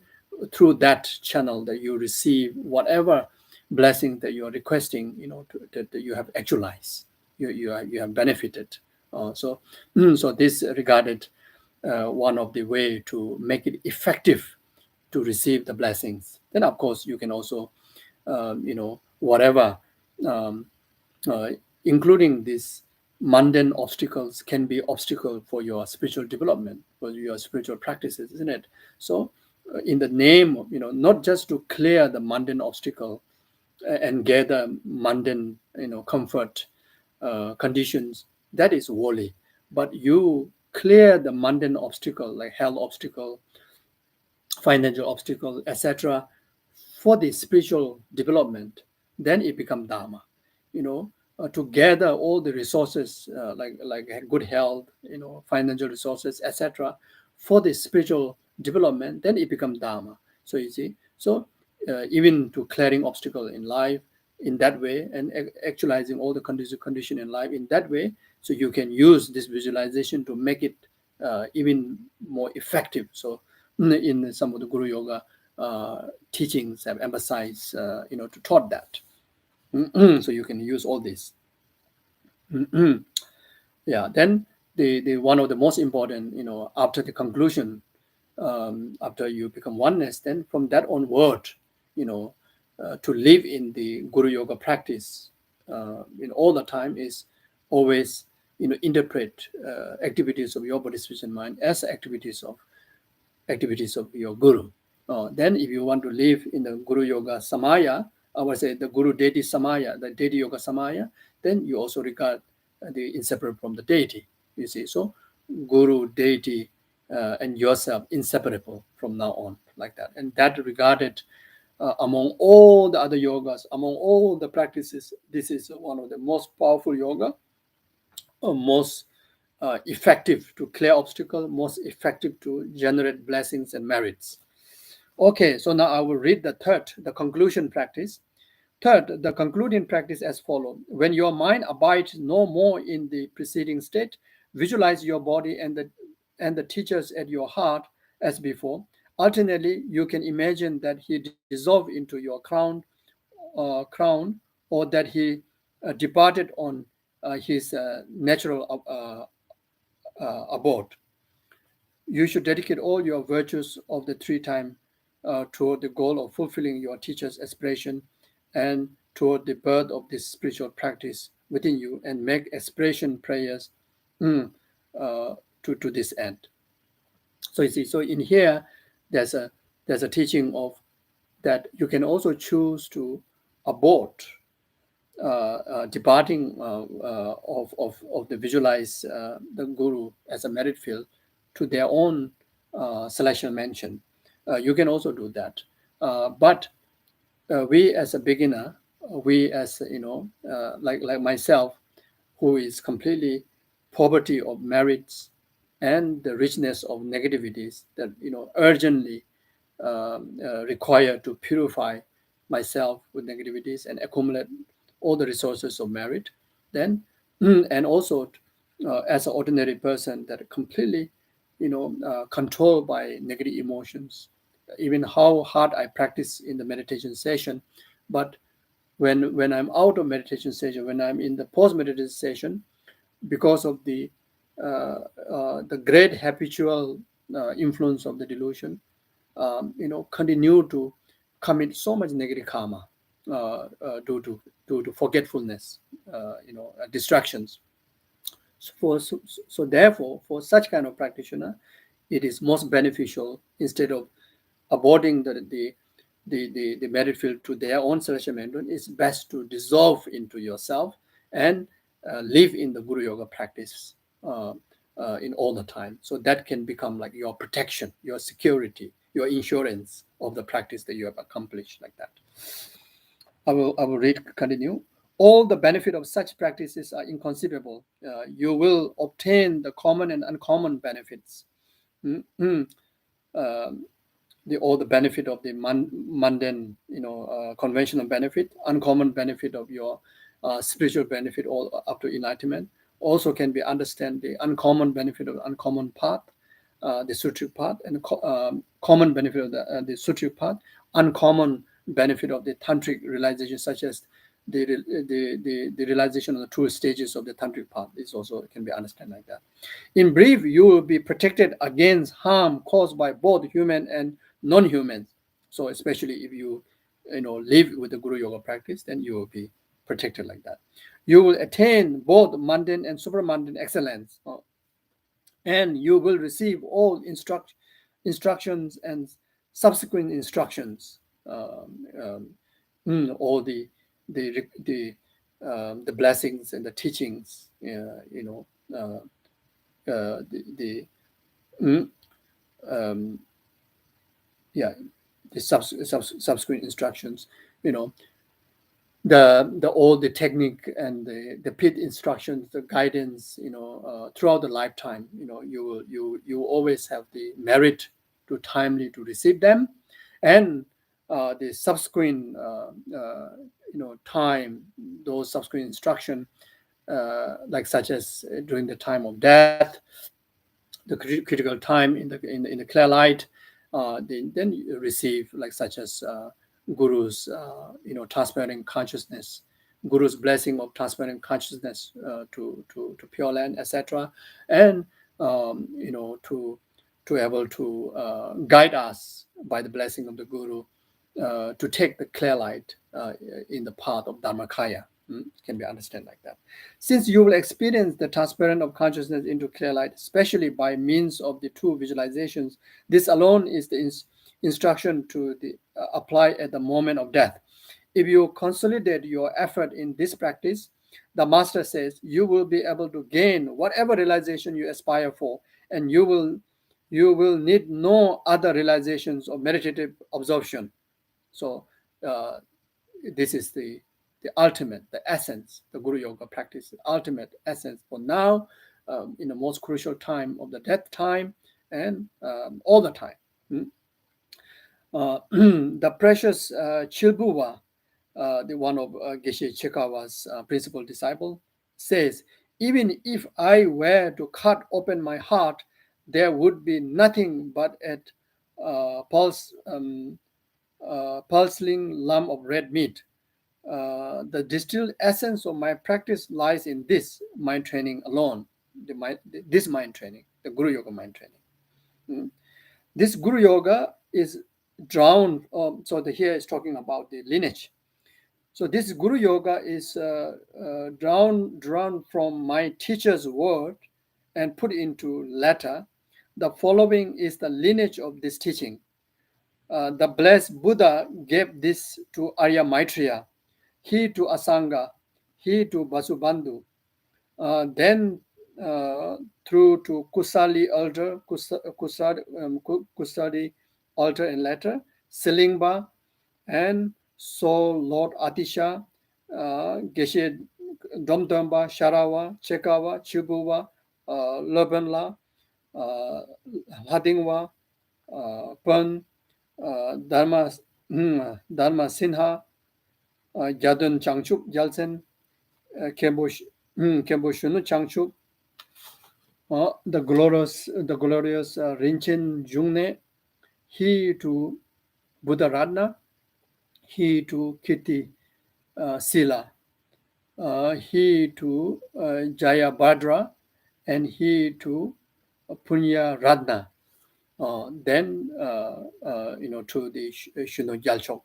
through that channel that you receive whatever blessing that you are requesting, that you have actualized, you have benefited. So this regarded one of the way to make it effective to receive the blessings. Then of course you can also whatever including these mundane obstacles can be obstacle for your spiritual development, for your spiritual practices, isn't it? So in the name, not just to clear the mundane obstacle and gather mundane, comfort conditions, that is worldly. But you clear the mundane obstacle, like health obstacle, financial obstacle, etc., for the spiritual development, then it becomes Dharma. To gather all the resources, like good health, financial resources, etc., for the spiritual development, then it becomes Dharma. So you see, so even to clearing obstacle in life in that way, and actualizing all the condition in life in that way, so you can use this visualization to make it even more effective. So in some of the Guru Yoga teachings have emphasized, to taught that. So you can use all this. Yeah. Then the one of the most important, after the conclusion, after you become oneness, then from that onward, to live in the Guru Yoga practice, all the time is always, interpret activities of your body, speech, and mind as activities of your guru. Then if you want to live in the Guru Yoga Samaya, I would say the Guru Deity Samaya, the Deity Yoga Samaya, then you also regard the inseparable from the deity. You see, so Guru, deity, and yourself inseparable from now on, like that. And that regarded among all the other yogas, among all the practices, this is one of the most powerful yoga, most effective to clear obstacle, most effective to generate blessings and merits. Okay, so now I will read the conclusion practice. Third, the concluding practice as follows. When your mind abides no more in the preceding state, visualize your body and the teachers at your heart as before. Alternately, you can imagine that he dissolved into your crown, or that he departed on his natural abode. You should dedicate all your virtues of the three time toward the goal of fulfilling your teacher's aspiration and toward the birth of this spiritual practice within you, and make aspiration prayers mm, uh, to this end. So you see, so in here, there's a teaching of that you can also choose to abort departing of the visualize the guru as a merit field to their own celestial mansion. You can also do that. But we as a beginner, we as like myself, who is completely poverty of merits and the richness of negativities that urgently require to purify myself with negativities and accumulate all the resources of merit, then and also as an ordinary person that are completely controlled by negative emotions, even how hard I practice in the meditation session, but when I'm out of meditation session, when I'm in the post meditation session, because of the great habitual influence of the delusion, continue to commit so much negative karma due to forgetfulness, distractions. So therefore, for such kind of practitioner, it is most beneficial, instead of aborting the merit field to their own celestial mandarin, it's best to dissolve into yourself and live in the Guru Yoga practice in all the time. So that can become like your protection, your security, your insurance of the practice that you have accomplished, like that. I will continue. All the benefit of such practices are inconceivable. You will obtain the common and uncommon benefits. Mm-hmm. All the benefit of the mundane, conventional benefit, uncommon benefit of your spiritual benefit, all up to enlightenment. Also can be understand the uncommon benefit of the uncommon path, the sutric path, and common benefit of the sutric path, uncommon benefit of the tantric realization, such as the realization of the two stages of the tantric path. This also can be understood like that. In brief, you will be protected against harm caused by both human and non-humans. So especially if you live with the Guru Yoga practice, then you will be protected like that. You will attain both mundane and supramundane excellence, and you will receive all instructions and subsequent instructions, all the blessings and the teachings, the mm, um, yeah, the subsequent instructions, the all the technique and the pit instructions, the guidance, throughout the lifetime. You always have the merit to timely to receive them, and the subsequent time, those subsequent instruction, like such as during the time of death, the critical time in the clear light, then you receive like such as guru's transparent consciousness, guru's blessing of transparent consciousness to pure land, etc., and to able to guide us by the blessing of the guru to take the clear light in the path of Dharmakaya. Can be understood like that. Since you will experience the transparent of consciousness into clear light, especially by means of the two visualizations, this alone is the instruction to apply at the moment of death. If you consolidate your effort in this practice, the master says you will be able to gain whatever realization you aspire for, and you will need no other realizations of meditative absorption. So this is the ultimate, the essence, the Guru Yoga practice, the ultimate essence for now, in the most crucial time of the death time, and all the time. The precious Chilbuwa, the one of Geshe Chekawa's principal disciple, says, even if I were to cut open my heart, there would be nothing but pulsing lump of red meat. The distilled essence of my practice lies in this mind training alone, this mind training, the Guru Yoga mind training. This Guru Yoga is drawn, here is talking about the lineage. So this Guru Yoga is drawn from my teacher's word and put into letter. The following is the lineage of this teaching. The blessed Buddha gave this to Arya Maitreya, he to Asanga, he to Vasubandhu, then through to Kusali altar and letter, Silingba, and so Lord Atisha, Geshe Domdamba, Sharawa, Chekawa, Chibuwa, Lobenla, Hadingwa, Pun, Dharma Sinha, Jadun Changchuk, Jalsen, Kembo Shunu Changchuk, the glorious Rinchen Jungne, he to Buddha Radna, he to Kitty Sila, he to Jaya Badra, and he to Punya Radna. Then to the Shuno Gyalchok,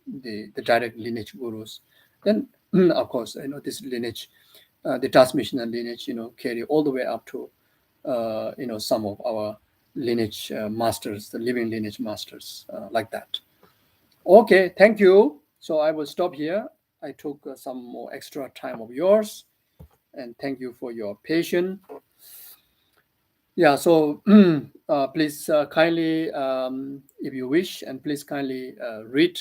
the direct lineage gurus. Then of course this lineage, the transmissional lineage, carry all the way up to some of our lineage masters, the living lineage masters, like that. Okay, thank you. So I will stop here. I took some more extra time of yours, and thank you for your patience. Yeah, so please kindly, if you wish, and please kindly read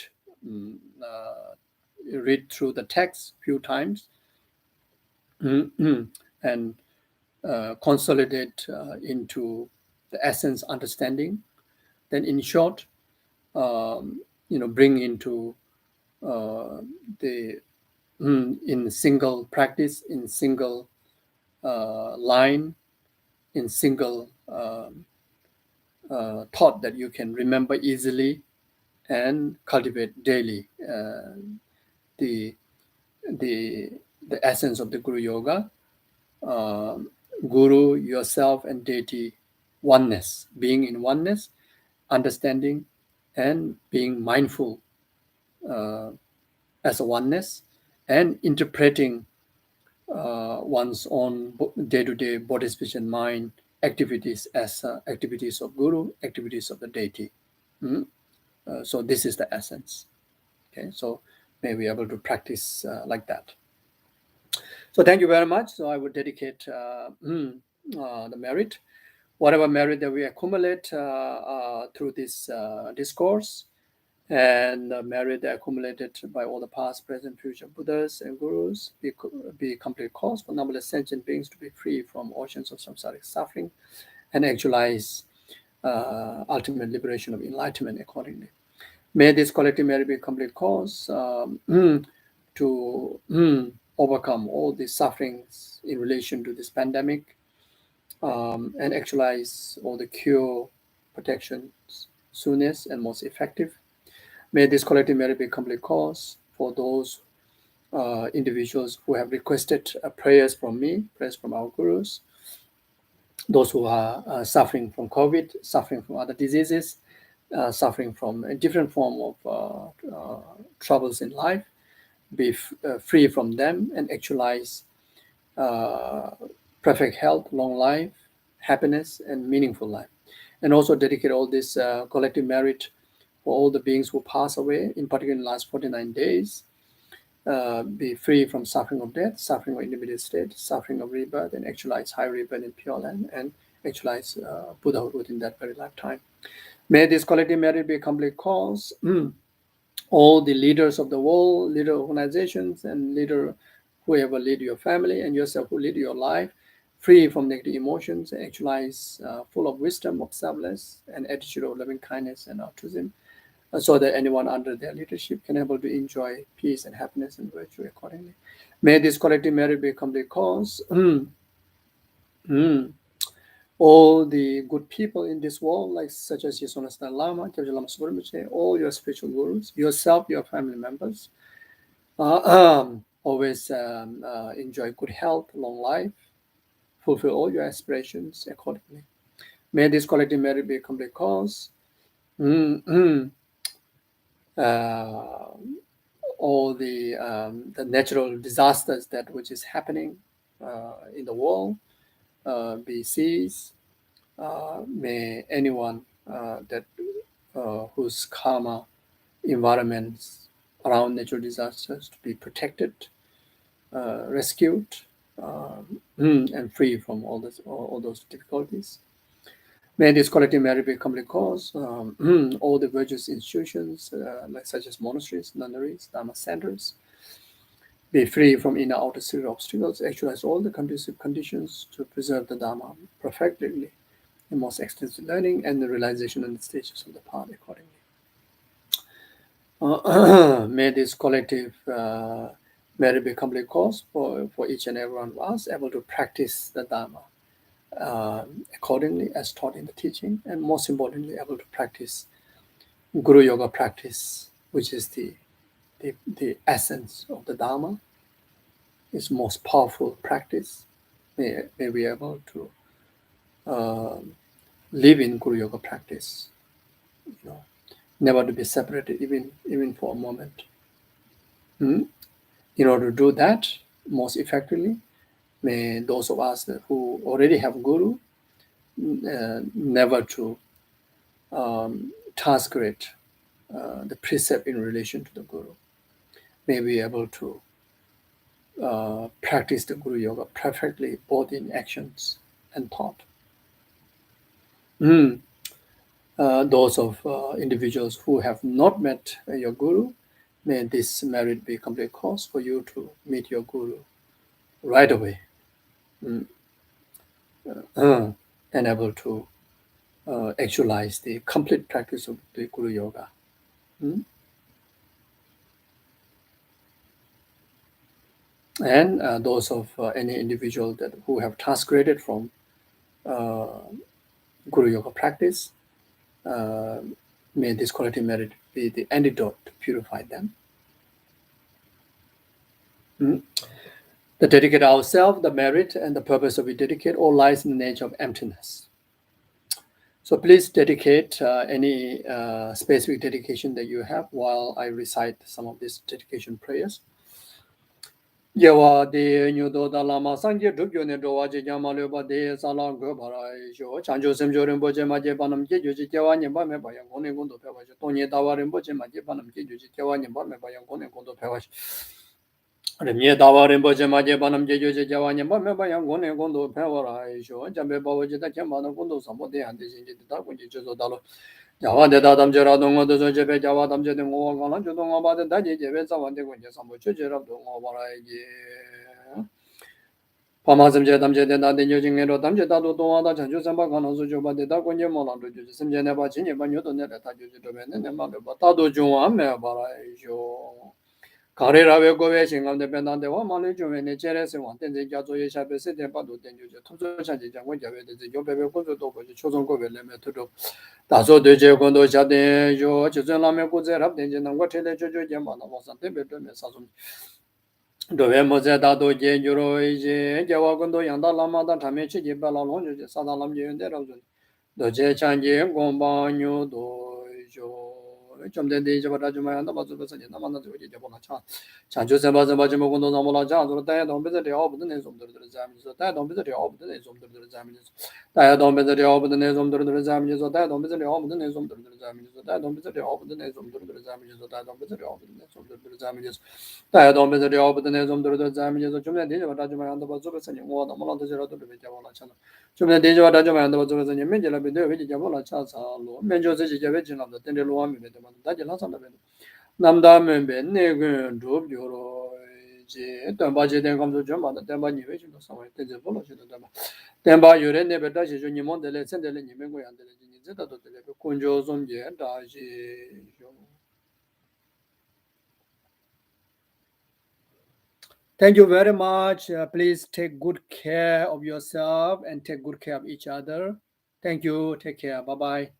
through the text a few times and consolidate into the essence understanding. Then in short, bring into the in single practice, in single line, in single thought that you can remember easily and cultivate daily the essence of the Guru Yoga, Guru, yourself, and deity oneness, being in oneness, understanding, and being mindful as a oneness, and interpreting one's own day-to-day body, speech, and mind activities as activities of Guru, activities of the deity. So this is the essence. Okay, so may we be able to practice like that. So thank you very much. So I would dedicate the merit, whatever merit that we accumulate through this discourse, and the merit accumulated by all the past, present, future Buddhas and Gurus be complete cause for numberless sentient beings to be free from oceans of samsaric suffering and actualize ultimate liberation of enlightenment accordingly. May this collective merit be complete cause to overcome all the sufferings in relation to this pandemic and actualize all the cure, protections, soonest and most effective. May this collective merit be complete cause for those individuals who have requested prayers from me, prayers from our gurus, those who are suffering from COVID, suffering from other diseases, suffering from a different form of troubles in life, be free from them and actualize perfect health, long life, happiness, and meaningful life. And also dedicate all this collective merit for all the beings who pass away, in particular in the last 49 days, be free from suffering of death, suffering of intermediate state, suffering of rebirth, and actualize high rebirth in Pure Land, and actualize Buddhahood within that very lifetime. May this collective merit be a complete cause. All the leaders of the world, leader organizations, and leader whoever lead your family, and yourself who lead your life, free from negative emotions, and actualize full of wisdom, of selfless, and attitude of loving kindness and altruism, so that anyone under their leadership can able to enjoy peace and happiness and virtue accordingly. May this collective merit be a complete cause all the good people in this world, like such as Yesunas Lama, Kyabje Lama Subrahmachari, all your spiritual gurus, yourself, your family members, always enjoy good health, long life, fulfill all your aspirations accordingly. May this collective merit be a complete cause. All the natural disasters that which is happening in the world be ceased. May anyone that whose karma environments around natural disasters to be protected, rescued, and free from all those difficulties. May this collective merit be a complete cause. All the virtuous institutions, like such as monasteries, nunneries, dharma centers, be free from inner outer sphere obstacles, actualize all the conducive conditions to preserve the Dharma perfectly, the most extensive learning and the realization and the stages of the path accordingly. May this collective merit be a complete cause for each and every one of us able to practice the Dharma accordingly as taught in the teaching, and most importantly, able to practice Guru Yoga practice, which is the essence of the Dharma, its most powerful practice. May we be able to live in Guru Yoga practice, never to be separated even for a moment. In order to do that most effectively, may those of us who already have Guru never to transgress the precept in relation to the Guru. May be able to practice the Guru Yoga perfectly, both in actions and thought. Those of individuals who have not met your Guru, may this merit be a complete cause for you to meet your Guru right away, and able to actualize the complete practice of the Guru Yoga. And those of any individual who have transgraded from Guru Yoga practice, may this quality merit be the antidote to purify them. The dedicate ourselves, the merit and the purpose of we dedicate all lies in the nature of emptiness. So please dedicate any specific dedication that you have while I recite some of these dedication prayers. Yewa de nyudo da lama sangye dubyo ne dowa je jama leba de sala go bara jo chanjo semjo rembo je ma je banam je jo je jewa nyamba me ba yang gone gondo pe ba jo tonye dawa rembo je ma je banam je jo je jewa nyamba me ba yang gone gondo pe ba remye dawa rembo je ma je banam je jo je jewa nyamba me ba yang gone gondo pe ba ra jo jambe ba je da jama na gondo sambo de han de je je da ko je jo da lo Jawa de da dam je ra dong ngo do je pe jawa dam je de ngo ga lan jo dong ba de da je je pe za wan de ko je sambo che je ra dong ngo ba ra ye 파마섬 제담제 된다 denyo 담제 다도 동화다 전주 삼바 가능수 조바데 다 권제 몰란도 주지 섬제네 바 진예 바 녀도 내다 다 주지 도면은 내 마음에 바 다도 중앙에 바라이죠 가래라베 고베 신감데 변한데 와 말을 좀에 제레스 원된제 자조에 샤베스 대바도 된주죠 투조찬지 장관 자베데 요베베 고조도 고조 초성 고베레메 투도 다소 되제 권도 자데 요 주전라메 고제랍 된제 남과 텔레 조조 제마나 와산 대베도메 사좀 도베 모제 다도 제주로 이제 제와군도 양다 라마다 담에 치지 발라론 저 사다람 제연데라고 도제 찬제 공방요도 좀 된데 이제 받아 주면 한다 맞아 봐서 이제 나만나 저기 이제 보나 차 자주세 맞아 맞아 먹고도 나몰라 자도 다야 dombe들이 어부든 내 좀들들 자면서 다야 dombe들이 어부든 내 좀들들 자면서 다야 dombe들이 어부든 내 좀들들 자면서 다야 dombe들이 어부든 내 좀들들 자면서 다야 dombe들이 어부든 내 좀들들 자면서 다야 dombe들이 어부든 내 좀들들 자면서 다야 dombe들이 어부든 내 좀들들 자면서 좀 된데 이제 받아 주면 한다 맞아 봐서 이제 뭐 나몰라 저라도 되게 잡아라 차 좀 된데 이제 받아 주면 한다 맞아 봐서 이제 맨절에 비데 왜 잡아라 차사로 맨저서 이제 왜 지나다 된데 로함이 다지 나산다베 남다면베 내근 도비오로 이제 담바제 된 감도 좀 받아 담바니 왜 좀 상황 때제 볼어지도 담바 담바 요래 내베 다시 좀 님몬들레 센들레 님행고 안들레 진짜도 들레 군조 좀제 다시 Thank you very much. Please take good care of yourself and take good care of each other. Thank you. Take care. Bye-bye.